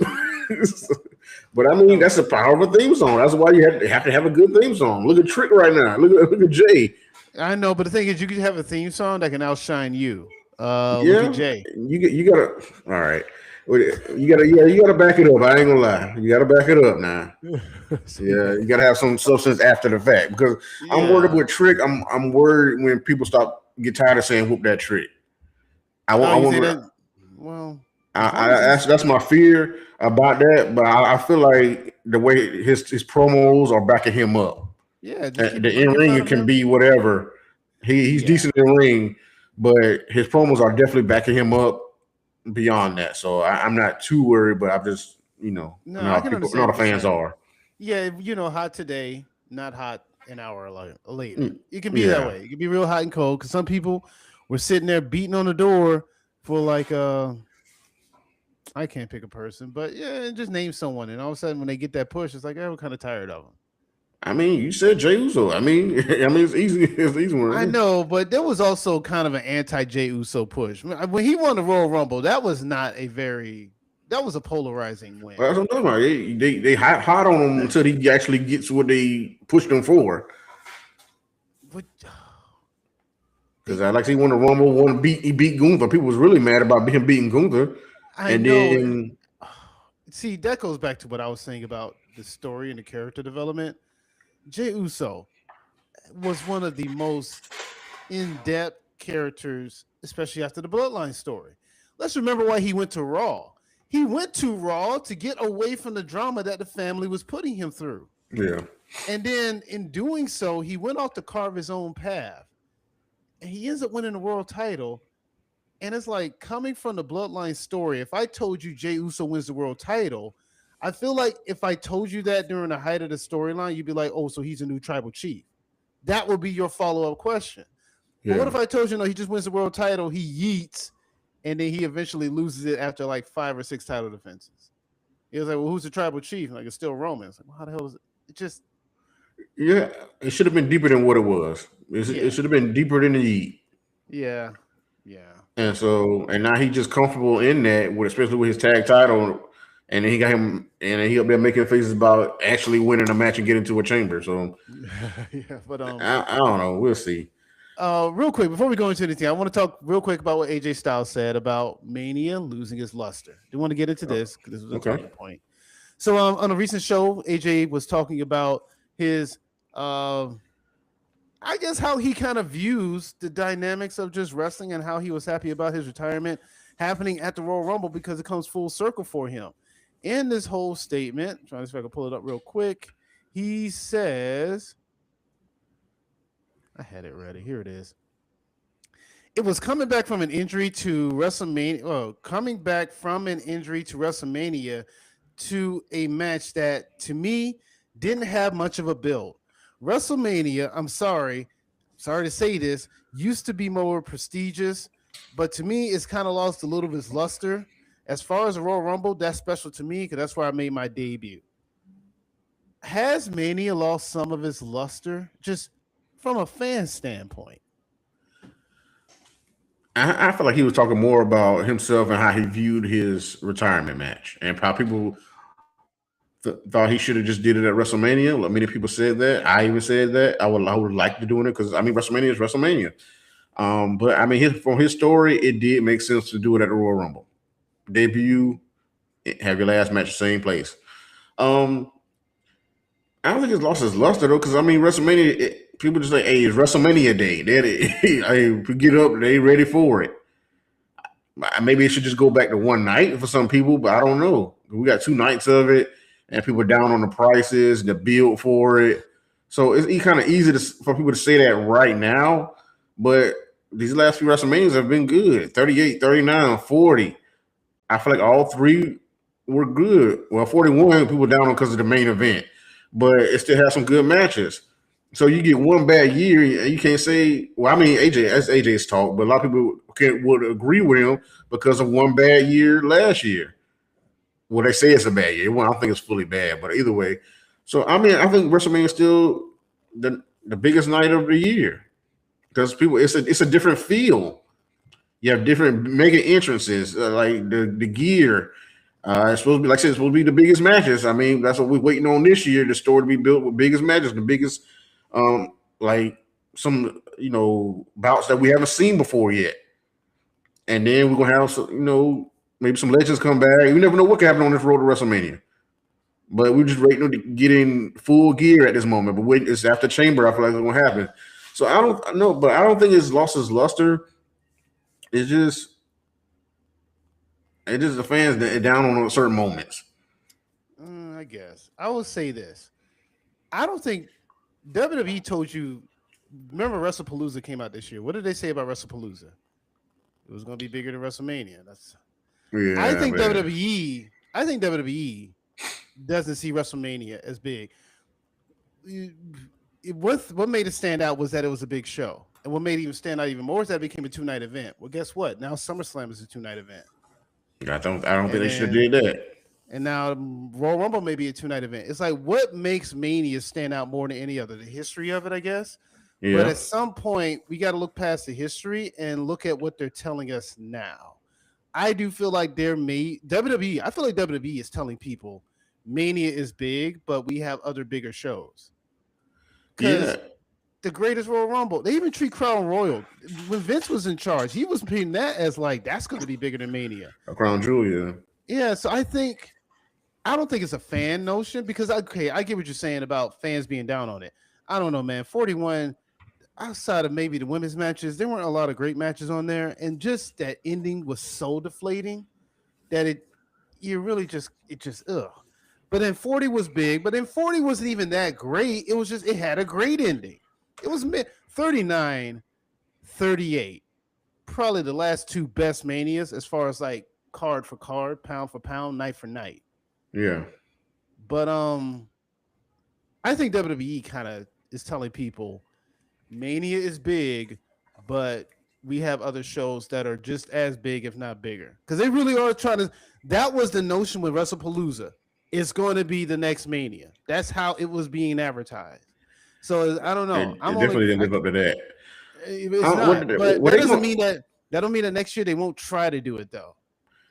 But I mean, that's the power of a theme song. That's why you have to have a good theme song. Look at Trick right now. Look at Jay. I know, but the thing is, you can have a theme song that can outshine you. Yeah, look at Jay. You gotta. All right. You gotta back it up. I ain't gonna lie. You gotta back it up now. Yeah, you gotta have some substance after the fact because I'm worried with Trick. I'm worried when people get tired of saying "whoop that Trick." That's my fear about that. But I feel like the way his promos are backing him up. Yeah, the in ring can be whatever. He's decent in the ring, but his promos are definitely backing him up beyond that. So I'm not too worried, but I'm just I can understand the fans are. Yeah, hot today, not hot an hour later. It can be that way. It can be real hot and cold because some people were sitting there beating on the door for like I can't pick a person, but just name someone, and all of a sudden when they get that push, it's like we're kind of tired of them. I mean, you said Jey Uso. I mean, it's easy. It's easy one. I know, but there was also kind of an anti-Jey Uso push when he won the Royal Rumble. That was not that was a polarizing win. That's what I'm talking about. They hot on him until he actually gets what they pushed him for. Because he won the Rumble, he beat Gunther. People was really mad about him beating Gunther. Then see, that goes back to what I was saying about the story and the character development. Jey Uso was one of the most in-depth characters, especially after the Bloodline story. Let's remember why he went to Raw. He went to Raw to get away from the drama that the family was putting him through. Yeah. And then in doing so, he went off to carve his own path. And he ends up winning the world title. And it's like coming from the Bloodline story. If I told you Jey Uso wins the world title, I feel like if I told you that during the height of the storyline, you'd be like, oh, so he's a new tribal chief. That would be your follow-up question. Yeah. But what if I told you, no, he just wins the world title, he yeets, and then he eventually loses it after like 5 or 6 title defenses? He was like, well, who's the tribal chief? Like, it's still Roman. It's like, well, how the hell is it? It just... Yeah, it should have been deeper than what it was. It should have been deeper than the yeet. Yeah. And now he's just comfortable in that, especially with his tag title. And then he got him, and he up there making faces about actually winning a match and getting to a chamber. So, but I don't know. We'll see. Real quick, before we go into anything, I want to talk real quick about what AJ Styles said about Mania losing its luster. Do want to get into this because this was a talking point. So, on a recent show, AJ was talking about his, I guess, how he kind of views the dynamics of just wrestling and how he was happy about his retirement happening at the Royal Rumble because it comes full circle for him. In this whole statement, trying to see if I can pull it up real quick, he says, I had it ready. Here it is. It was coming back from an injury to WrestleMania, to a match that, to me, didn't have much of a build. WrestleMania, I'm sorry to say this, used to be more prestigious, but to me, it's kind of lost a little of its luster. As far as the Royal Rumble, that's special to me because that's where I made my debut. Has Mania lost some of its luster just from a fan standpoint? I feel like he was talking more about himself and how he viewed his retirement match and how people thought he should have just did it at WrestleMania. Many people said that. I even said that. I would like to doing it because WrestleMania is WrestleMania. But from his story, it did make sense to do it at the Royal Rumble. debut, have your last match the same place. I don't think it's lost its luster though, because I mean WrestleMania. People just say, "Hey, it's WrestleMania day." We get up, they ready for it. Maybe it should just go back to one night for some people, but I don't know. We got 2 nights of it, and people are down on the prices, the build for it. So it's kind of easy for people to say that right now, but these last few WrestleManias have been good. 38, 39, 40. I feel like all 3 were good. Well, 41 people down on because of the main event, but it still has some good matches. So you get one bad year, and you can't say, well, I mean, that's AJ's talk, but a lot of people would agree with him because of one bad year last year. Well, they say it's a bad year. Well, I don't think it's fully bad, but either way. So, I mean, I think WrestleMania is still the biggest night of the year because it's a different feel. You have different mega entrances, like the gear. It's supposed to be, like I said, it's supposed to be the biggest matches. I mean, that's what we're waiting on this year. The store to be built with biggest matches, the biggest, like some bouts that we haven't seen before yet. And then we're gonna have some, maybe some legends come back. You never know what can happen on this road to WrestleMania. But we're just waiting to get in full gear at this moment. But it's after Chamber. I feel like it's gonna happen. So I don't know, but I don't think it's lost its luster. It's just the fans that down on certain moments. I guess I will say this. I don't think WWE told you. Remember, WrestlePalooza came out this year. What did they say about WrestlePalooza? It was going to be bigger than WrestleMania. I think WWE doesn't see WrestleMania as big. What made it stand out was that it was a big show, and what made it even stand out even more is that it became a 2-night event. Well, guess what? Now SummerSlam is a 2-night event. I don't think they should have did that. And now Royal Rumble may be a 2-night event. It's like, what makes Mania stand out more than any other? The history of it, I guess. Yeah. But at some point, we got to look past the history and look at what they're telling us now. I do feel like WWE. I feel like WWE is telling people Mania is big, but we have other bigger shows. Because the greatest Royal Rumble, they even treat Crown Royal. When Vince was in charge, he was treating that as like, that's going to be bigger than Mania. A Crown Jewel, yeah. Yeah, so I don't think it's a fan notion because, I get what you're saying about fans being down on it. I don't know, man. 41, outside of maybe the women's matches, there weren't a lot of great matches on there. And just that ending was so deflating that it ugh. But then 40 was big, but then 40 wasn't even that great. It was just, it had a great ending. It was 39, 38. Probably the last 2 best Manias as far as like card for card, pound for pound, night for night. Yeah. But I think WWE kind of is telling people Mania is big, but we have other shows that are just as big, if not bigger. Because they really are trying to. That was the notion with WrestlePalooza. It's going to be the next Mania. That's how it was being advertised. So I don't know. I definitely didn't live up to that. It's not, but that doesn't mean that. That don't mean that next year they won't try to do it though.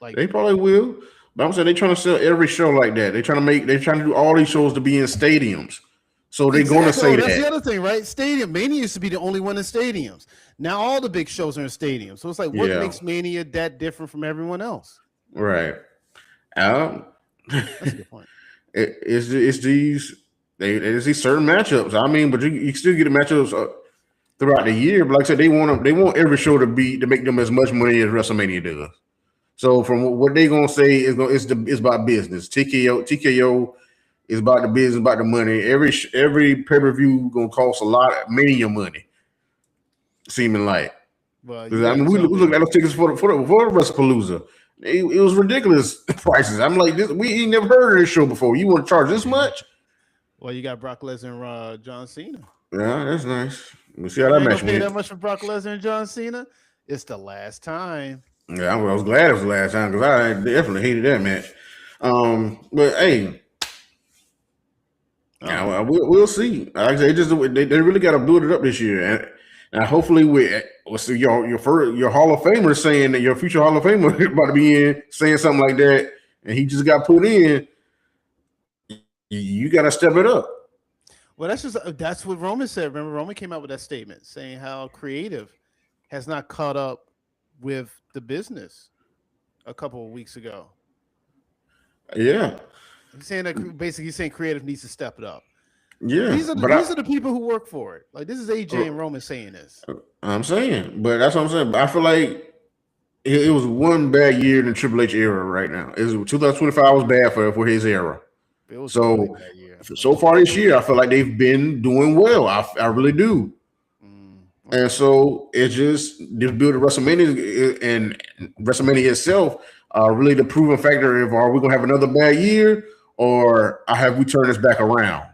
Like they probably will. But I'm saying they're trying to sell every show like that. They're trying to do all these shows to be in stadiums. So they're going to say that's the other thing, right? Stadium Mania used to be the only one in stadiums. Now all the big shows are in stadiums. So it's like, what makes Mania that different from everyone else? Right. That's a good point. It's these certain matchups. I mean, but you still get the matchups throughout the year. But like I said, they want every show to make them as much money as WrestleMania does. So from what they're gonna say it's about business. TKO is about the business, about the money. Every pay-per-view gonna cost a lot of Mania money. Seeming like. Well, I mean, we looked at those tickets for the WrestlePalooza. It was ridiculous prices. I'm like, we ain't never heard of this show before. You want to charge this much? Well, you got Brock Lesnar and John Cena. Yeah, that's nice. We'll see how that match went. Pay that much for Brock Lesnar and John Cena? It's the last time. Yeah, I was glad it was the last time because I definitely hated that match. But hey, we'll see. Like I say, they really got to build it up this year, and hopefully we'll see your Hall of Famer saying that your future Hall of Famer about to be in saying something like that, and he just got put in. You got to step it up. Well, that's what Roman said. Remember, Roman came out with that statement saying how creative has not caught up with the business. a couple of weeks ago. Yeah. He's saying that basically he's saying creative needs to step it up. Yeah. These are the people who work for it. Like, this is AJ and Roman saying this. I'm saying, but that's what I'm saying. But I feel like it was one bad year in the Triple H era right now. 2025 was bad for his era. It was So really bad year. So far this year, I feel like they've been doing well. I really do. Okay. And so it's just this build of WrestleMania and WrestleMania itself really the proven factor of are we gonna have another bad year or have we turned this back around?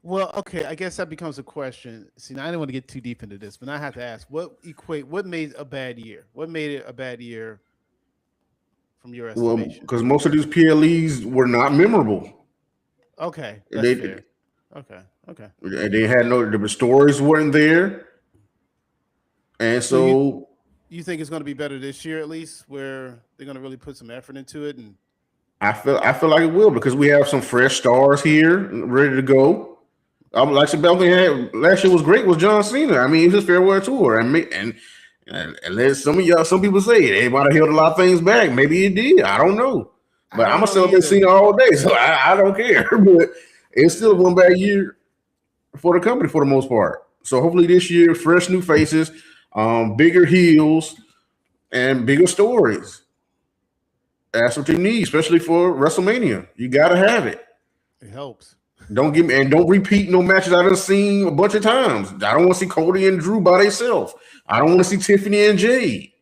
Well, okay, I guess that becomes a question. See, now I didn't want to get too deep into this, but I have to ask: what made a bad year? What made it a bad year from your estimation? Well, because most of these PLEs were not memorable. Okay, that's fair. Okay. They had the stories weren't there, and so you think it's going to be better this year at least, where they're going to really put some effort into it? And I feel like it will because we have some fresh stars here ready to go. Like Sebastian had last year was great was John Cena. I mean, it was his farewell tour, and let some people say they might have held a lot of things back. Maybe it did. I don't know. But I'm gonna celebrate Cena all day, so I don't care. But it's still one bad year for the company for the most part. So hopefully this year, fresh new faces, bigger heels, and bigger stories. That's what you need, especially for WrestleMania. You gotta have it. It helps. Don't repeat no matches I done seen a bunch of times. I don't want to see Cody and Drew by themselves. I don't want to see Tiffany and Jade.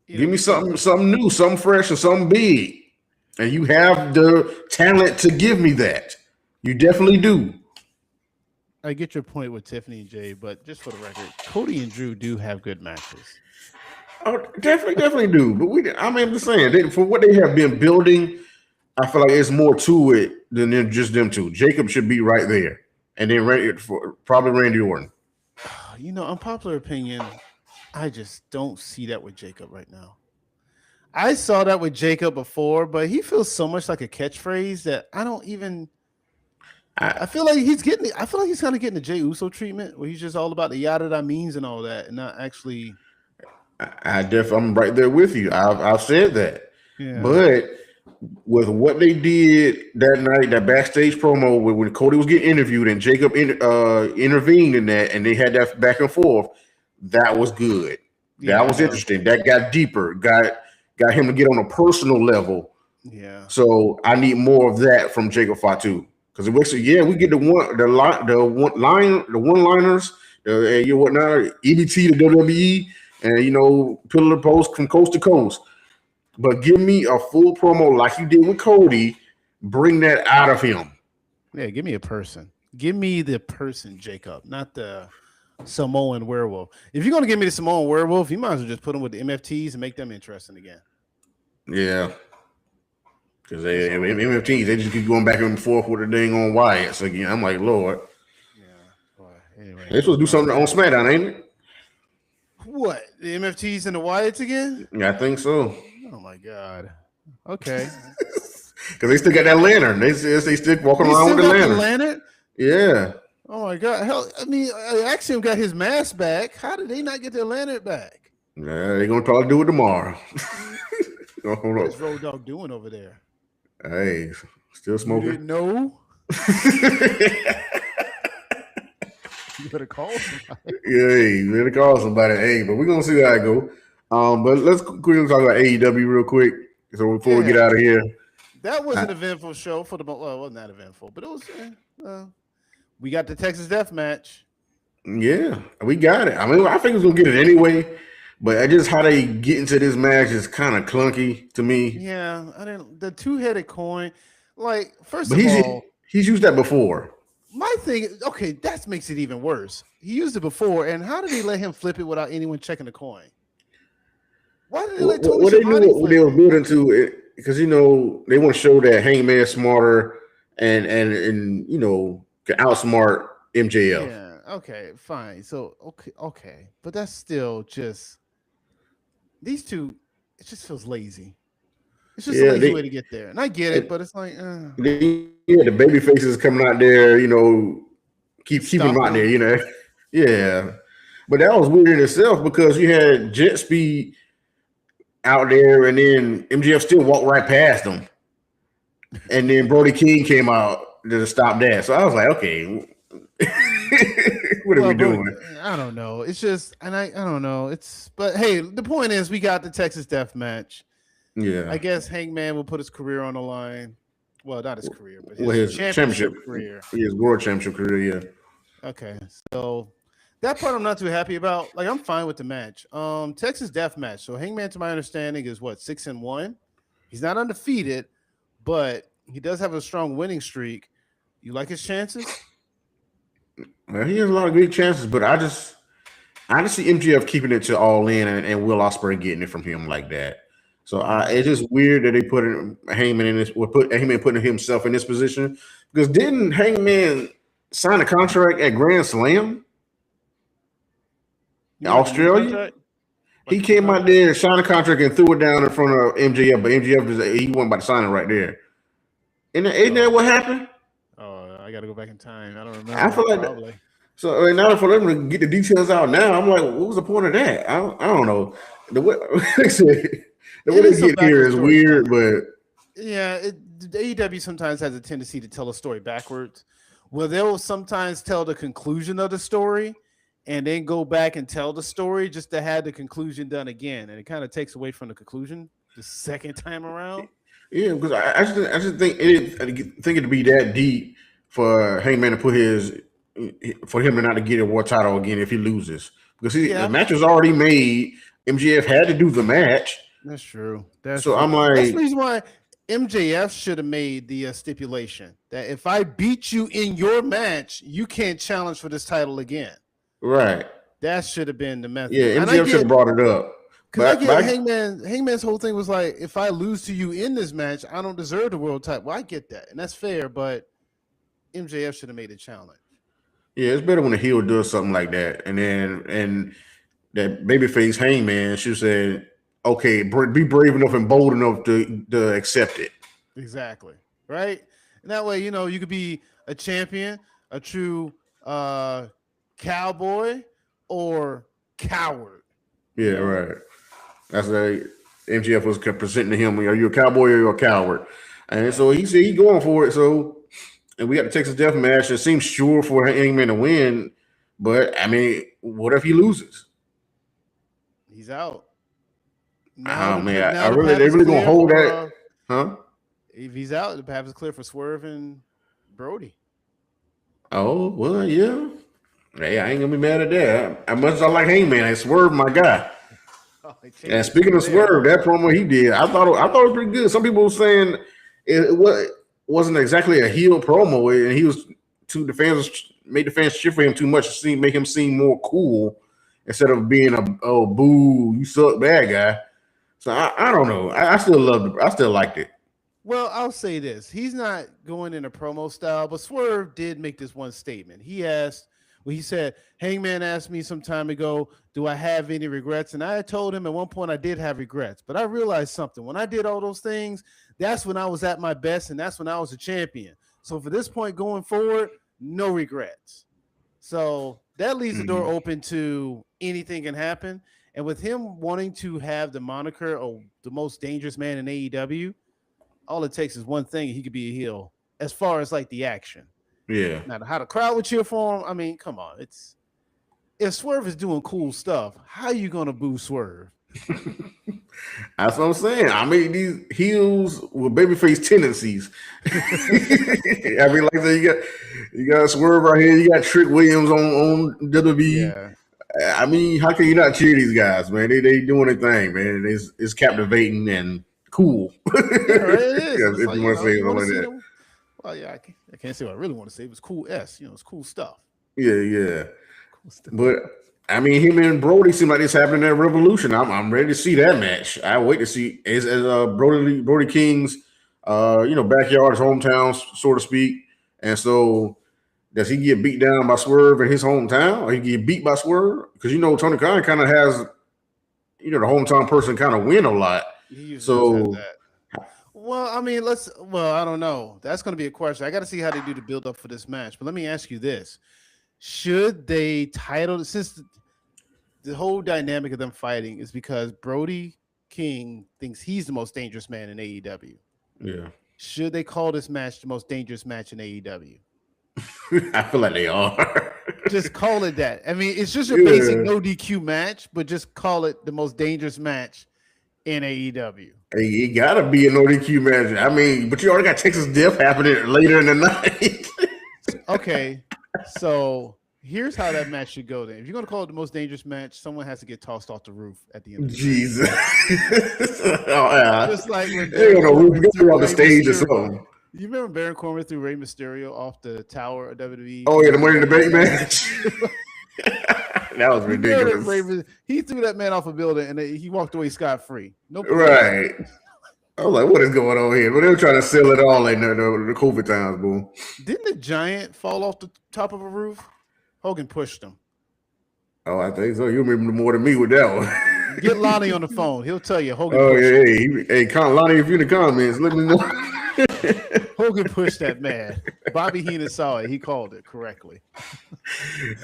Give me something new, something fresh, and something big. And you have the talent to give me that. You definitely do. I get your point with Tiffany and Jade, but just for the record, Cody and Drew do have good matches. Oh, definitely do. But I'm just saying, for what they have been building, I feel like it's more to it than just them two. Jacob should be right there. And then probably Randy Orton. Unpopular opinion, I just don't see that with Jacob right now. I saw that with Jacob before, but he feels so much like a catchphrase that I don't even. I feel like he's kind of getting the Jey Uso treatment, where he's just all about the yada that means and all that, and not actually. I'm right there with you. I've said that, but with what they did that night, that backstage promo when Cody was getting interviewed and Jacob intervened in that, and they had that back and forth, that was good. That was interesting. That got deeper. Got him to get on a personal level. Yeah. So I need more of that from Jacob Fatu. Because we get the one-liners, whatnot, EBT to WWE, and pillar to post from coast to coast. But give me a full promo like you did with Cody. Bring that out of him. Yeah, give me a person. Give me the person, Jacob, not the Samoan werewolf. If you're going to give me the Samoan werewolf, you might as well just put them with the MFTs and make them interesting again. Yeah. Because MFTs, they just keep going back and forth with the dang on Wyatt's again. I'm like, Lord. Yeah. Boy, anyway. They're supposed to do something on SmackDown, ain't it? What? The MFTs and the Wyatts again? Yeah, I think so. Oh my God. Okay. Because they still got that lantern. They still walking around with the lantern. Yeah. Oh my God. Hell, I mean, Axiom got his mask back. How did they not get their lantern back? Yeah, they're gonna probably do it tomorrow. What's Road Dogg doing over there? Hey, still smoking. You didn't know? You better call somebody. Yeah, you better call somebody. Hey, but we're gonna see how it go. But let's quickly talk about AEW real quick. So before we get out of here, that was an eventful show for the. Well, it wasn't that eventful, but it was. We got the Texas Death Match. Yeah, we got it. I mean, I think we're gonna get it anyway. But just how they get into this match is kind of clunky to me. Yeah, I didn't. The two-headed coin, like first of all, he's used that before. My thing, okay, that makes it even worse. He used it before, and how did they let him flip it without anyone checking the coin? Why did they let Tony what they were building to it? Because they want to show that Hangman's smarter and can outsmart MJF. Yeah, okay, fine. So okay, but that's still just these two. It just feels lazy. It's just a lazy way to get there, and I get it, but it's like, the baby faces coming out there, keep them out there, yeah. But that was weird in itself because you had Jet Speed out there, and then MJF still walked right past them. And then Brody King came out to stop that. So I was like, okay, what are we doing? I don't know. It's just, and I don't know. But hey, the point is, we got the Texas Death Match. Yeah. I guess Hangman will put his career on the line. Well, not his career, but his championship career. His world championship career, yeah. Okay, so that part I'm not too happy about. Like, I'm fine with the match. Texas Death Match. So Hangman, to my understanding, is what, 6-1? He's not undefeated, but he does have a strong winning streak. You like his chances? Well, he has a lot of great chances, but I just see MJF keeping it to All In and Will Ospreay getting it from him like that. So it's just weird that they put Hangman in this, or put Hangman putting himself in this position, because didn't Hangman sign a contract at Grand Slam in Australia? He came out there, signed a contract, and threw it down in front of MJF, but MJF he wasn't about to sign it right there. Isn't that what happened? Oh, I got to go back in time. I don't remember. I feel like that. So now for them to get the details out now, I'm like, what was the point of that? I don't know. The way they get here is weird, but yeah, the AEW sometimes has a tendency to tell a story backwards. Well, they'll sometimes tell the conclusion of the story and then go back and tell the story just to have the conclusion done again, and it kind of takes away from the conclusion the second time around. Yeah, because I just think it to be that deep for Hangman to put for him to not to get a world title again if he loses, because the match was already made. MJF had to do the match. That's true. I'm like, that's the reason why MJF should have made the stipulation that if I beat you in your match, you can't challenge for this title again. Right. That should have been the method. Yeah, MJF should have brought it up. Because Hangman's whole thing was like, if I lose to you in this match, I don't deserve the world title. Well, I get that, and that's fair, but MJF should have made a challenge. Yeah, it's better when a heel does something like that, and that babyface Hangman should say, okay, be brave enough and bold enough to accept it. Exactly. Right? And that way, you could be a champion, a true cowboy, or coward. Yeah, right. That's like MJF was presenting to him, are you a cowboy or you're a coward? And so he said he's going for it. So, and we got the Texas Death Match. It seems sure for Hangman to win, but I mean, what if he loses? He's out. Oh man, they really gonna hold that, huh? If he's out, the path is clear for Swerve and Brody. Oh well, yeah. Hey, I ain't gonna be mad at that. As much as I like Hangman, I Swerve my guy. And speaking of Swerve, that promo he did, I thought it was pretty good. Some people were saying it wasn't exactly a heel promo, and he was made the fans cheer for him too much to make him seem more cool instead of being a boo, you suck bad guy. So I don't know. I still liked it. Well, I'll say this: he's not going in a promo style, but Swerve did make this one statement. He said, Hangman asked me some time ago, do I have any regrets? And I told him at one point I did have regrets, but I realized something. When I did all those things, that's when I was at my best, and that's when I was a champion. So for this point going forward, no regrets. So that leaves the door open to anything can happen. And with him wanting to have the moniker of the most dangerous man in AEW, all it takes is one thing, and he could be a heel as far as like the action. Yeah. Now, how the crowd would cheer for him, I mean, come on. If Swerve is doing cool stuff, how are you going to boo Swerve? That's what I'm saying. I mean, these heels with babyface tendencies. I mean, like you got Swerve right here. You got Trick Williams on WWE. Yeah. I mean, how can you not cheer these guys, man? They doing their thing, man. It's captivating and cool. Yeah, it is. If you want to say it like that. Well, yeah, I can't say what I really want to say. It was cool. It's cool stuff. Yeah. Cool stuff. But I mean, him and Brody seem like it's happening at Revolution. I'm ready to see that match. I wait to see as Brody King's backyard, his hometown, so to speak. And so, does he get beat down by Swerve in his hometown, or he get beat by Swerve? Because Tony Khan kind of has, the hometown person kind of win a lot. So. Well, I mean, I don't know. That's going to be a question. I got to see how they do the build up for this match. But let me ask you this. Should they title, since the whole dynamic of them fighting is because Brody King thinks he's the most dangerous man in AEW. Yeah. Should they call this match the most dangerous match in AEW? I feel like they are. Just call it that. I mean, it's just a basic no DQ match, but just call it the most dangerous match in AEW. Hey, it gotta be an ODQ match. I mean, but you already got Texas Death happening later in the night. Okay, so here's how that match should go. Then, if you're gonna call it the most dangerous match, someone has to get tossed off the roof at the end. Of the Jesus, just like when they on the roof, on the stage or something. You remember Baron Corbin threw Rey Mysterio off the tower of WWE? Oh yeah, the Money in the Bank match. That was ridiculous. He threw that man off a building and he walked away scot-free. No right. I was like, what is going on here? But they were trying to sell it all in the COVID times, boom. Didn't the Giant fall off the top of a roof? Hogan pushed him. Oh, I think so. You remember more than me with that one. Get Lonnie on the phone. He'll tell you Hogan pushed him. Lonnie, if you're in the comments, let me know. Hogan pushed that man. Bobby Heenan saw it. He called it correctly.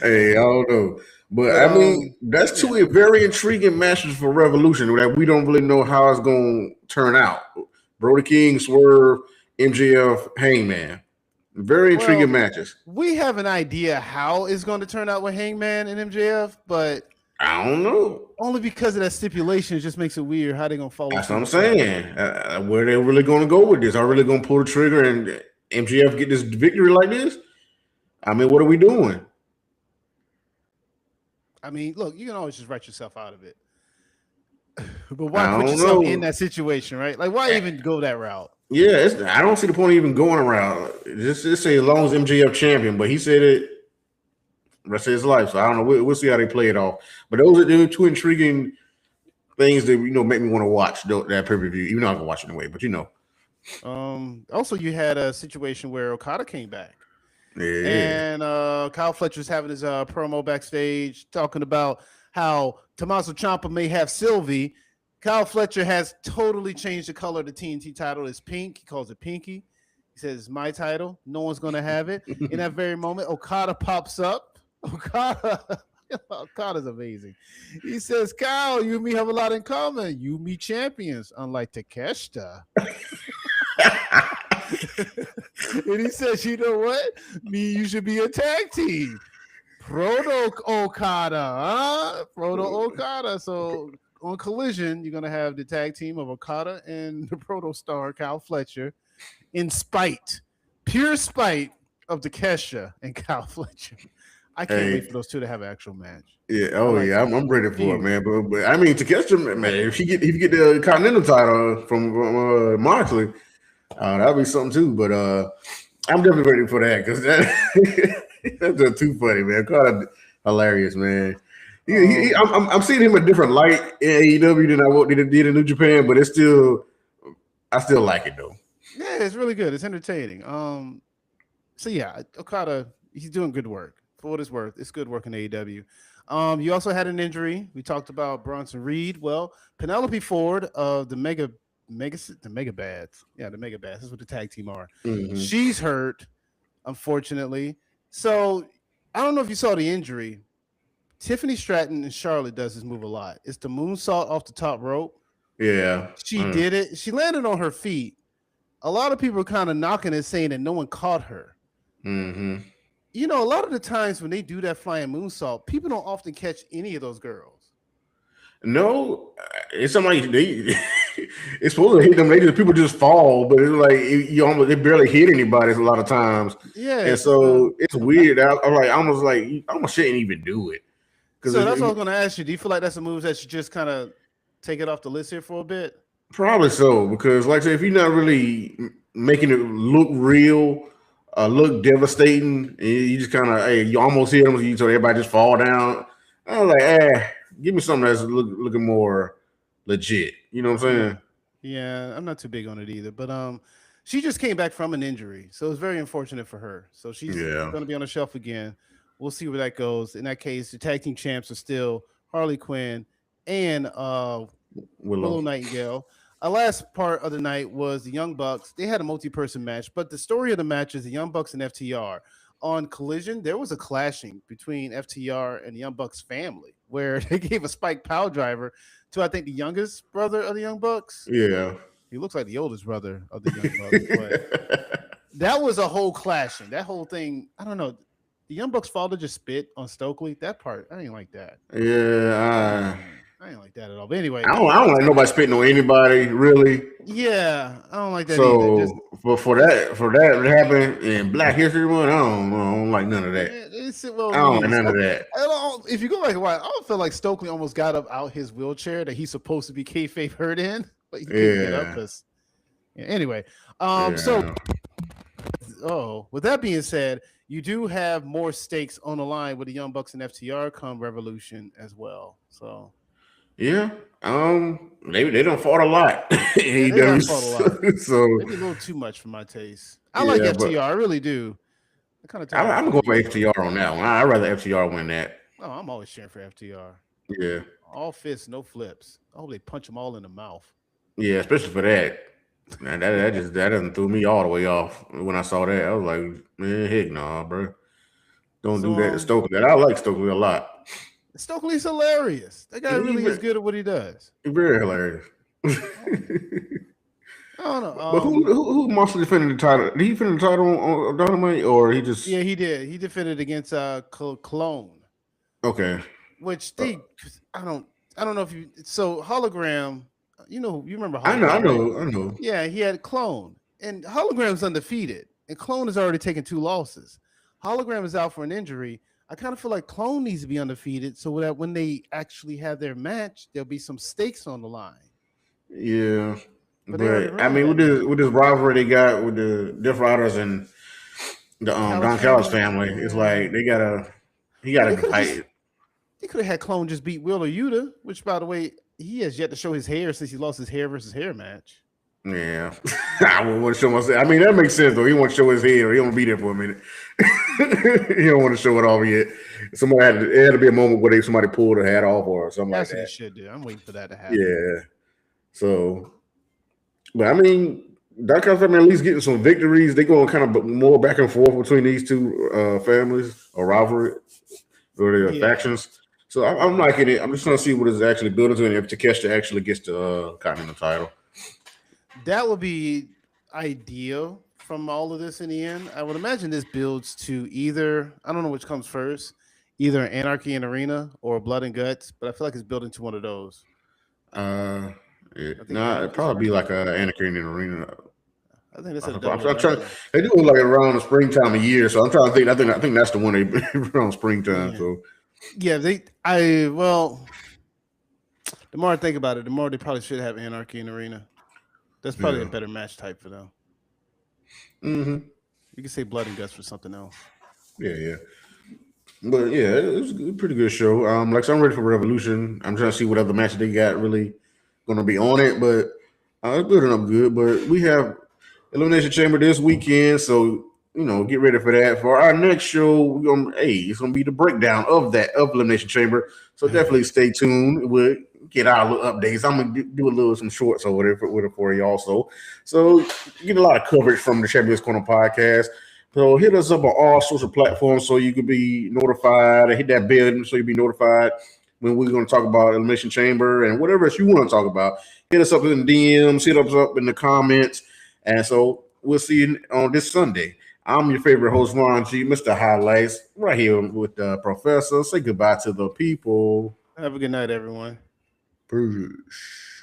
Hey, I don't know. But I mean, that's two very intriguing matches for Revolution that we don't really know how it's going to turn out. Brody King, Swerve, MJF, Hangman. Very intriguing matches. We have an idea how it's going to turn out with Hangman and MJF, but I don't know. Only because of that stipulation, it just makes it weird how they're going to follow. That's what I'm saying. Where they're really going to go with this? Are really going to pull the trigger and MJF get this victory like this? I mean, what are we doing? I mean, look, you can always just write yourself out of it. But why put yourself in that situation, right? Like, why even go that route? Yeah, I don't see the point of even going around. Just say as long as MJF champion, but he said it rest of his life. So I don't know. We'll see how they play it off. But those are two intriguing things that make me want to watch that pay-per-view, even though I can watch it anyway. But also, you had a situation where Okada came back. Yeah. And Kyle Fletcher's having his promo backstage talking about how Tommaso Ciampa may have Sylvie. Kyle Fletcher has totally changed the color of the TNT title. It's pink. He calls it Pinky. He says, it's my title. No one's going to have it. In that very moment, Okada pops up. Okada's amazing. He says, Kyle, you and me have a lot in common. You, me champions, unlike Takeshita. And he says, you know what? Me, you should be a tag team. Proto Okada. So on Collision, you're going to have the tag team of Okada and the Proto Star, Kyle Fletcher, in spite, pure spite of Takeshita and Kyle Fletcher. I can't wait for those two to have an actual match. Yeah. Oh, yeah. I'm ready for it, man. But I mean, Takeshita, man, if he get the Continental title from Moxley, that'll be something too. But I'm definitely ready for that because that's just too funny, man. God, hilarious, man. I'm seeing him a different light in AEW than I did in New Japan, but I still like it though. Yeah, it's really good. It's entertaining. So yeah, Okada, he's doing good work. For what it's worth, it's good work in AEW. You also had an injury. We talked about Bronson Reed. Well, Penelope Ford of the Mega Bads. Yeah, the Mega Bads. That's what the tag team are. Mm-hmm. She's hurt, unfortunately. So I don't know if you saw the injury. Tiffany Stratton in Charlotte does this move a lot. It's the moonsault off the top rope. Yeah. She did it. She landed on her feet. A lot of people are kind of knocking it, saying that no one caught her. Mm-hmm. You know, a lot of the times when they do that flying moonsault, people don't often catch any of those girls. No, it's something like it's supposed to hit them. People just fall, but it's like they barely hit anybody a lot of times. Yeah, and so it's weird. I'm like almost shouldn't even do it. So that's what I was going to ask you. Do you feel like that's a move that should just kind of take it off the list here for a bit? Probably so, because like I said, if you're not really making it look real. Look devastating. And you just kind of, you almost hit them, so everybody just fall down. I was like, give me something that's looking more legit. You know what I'm saying? Yeah, I'm not too big on it either. But she just came back from an injury, so it's very unfortunate for her. So she's going to be on the shelf again. We'll see where that goes. In that case, the tag team champs are still Harley Quinn and Willow Nightingale. Our last part of the night was the Young Bucks. They had a multi-person match, but the story of the match is the Young Bucks and FTR. on Collision, there was a clashing between FTR and the Young Bucks family where they gave a spike power driver to, I think, the youngest brother of the Young Bucks. Yeah. He looks like the oldest brother of the Young Bucks, but that was a whole clashing. That whole thing, I don't know. The Young Bucks father just spit on Stokely. That part, I ain't like that. Yeah. I ain't like that at all. But anyway, I don't like nobody spitting on anybody, really. Yeah, I don't like that so, either. for that to happen in Black History Month, I don't like none of that. Well, I don't like none of that. If you go back and watch, I don't feel like Stokely almost got up out his wheelchair that he's supposed to be kayfabe hurt in, but he couldn't get up because. Yeah, anyway, so with that being said, you do have more stakes on the line with the Young Bucks and FTR come Revolution as well. So. Yeah, they don't fought a lot. They have fought a lot. So maybe a little too much for my taste. I like FTR, I really do. I'm going for FTR on that one. I'd rather FTR win that. Oh, I'm always cheering for FTR. Yeah, all fists, no flips. I hope they punch them all in the mouth. Yeah, especially for that. Man, that doesn't threw me all the way off when I saw that. I was like, man, heck no, bro. Don't do that to Stokely. I like Stokely a lot. Stokely's hilarious. That guy really is good at what he does. He's very hilarious. I don't know. But who mostly defended the title? Did he defend the title on Dynamite, or he just? Yeah, he did. He defended against Clone. Okay. Which I don't know if you. So Hologram, you remember Hologram? I know. Yeah, he had Clone, and Hologram's undefeated, and Clone has already taken 2 losses. Hologram is out for an injury. I kind of feel like Clone needs to be undefeated so that when they actually have their match, there'll be some stakes on the line. Yeah, but I mean, with this rivalry they got with the Death Riders and the Don Callis family, it's like he gotta fight. He could have had Clone just beat Wheeler Yuta, which, by the way, he has yet to show his hair since he lost his hair versus hair match. Yeah, I wouldn't want to show myself. I mean, that makes sense though. He won't show his head, or he won't be there for a minute. He don't want to show it off yet. It had to be a moment where somebody pulled her hat off or something like that. That's what he should do. I'm waiting for that to happen. Yeah. So, but I mean, Don Callis family at least getting some victories. They going kind of more back and forth between these two families or rivalry or their factions. So I'm liking it. I'm just trying to see what it's actually building to, and if Takeshita actually gets the Continental title. That would be ideal from all of this in the end. I would imagine this builds to either, I don't know which comes first, either Anarchy in Arena or Blood and Guts, but I feel like it's building to one of those. It'd probably be like Anarchy in Arena. I think that's I'm trying. They do it like around the springtime of year, so I'm trying to think. I think that's the one they around springtime. Yeah. So the more I think about it, the more they probably should have Anarchy in Arena. That's probably a better match type for them. Mm-hmm. You can say Blood and Guts for something else. Yeah. But yeah, it was a pretty good show. So I'm ready for Revolution. I'm trying to see what other matches they got really going to be on it, but it's building up good. But we have Elimination Chamber this weekend, so get ready for that. For our next show, it's gonna be the breakdown of Elimination Chamber. So definitely stay tuned. We'll get our little updates. I'm gonna do some shorts or whatever for you also. So get a lot of coverage from the Champions Corner podcast. So hit us up on all social platforms so you can be notified, and hit that bell so you'll be notified when we're going to talk about Elimination Chamber and whatever else you want to talk about. Hit us up in the DMs, hit us up in the comments, and so we'll see you on this Sunday. I'm your favorite host, Ron G, Mr. Highlights, right here with the Professor. Say goodbye to the people. Have a good night, everyone. Peace.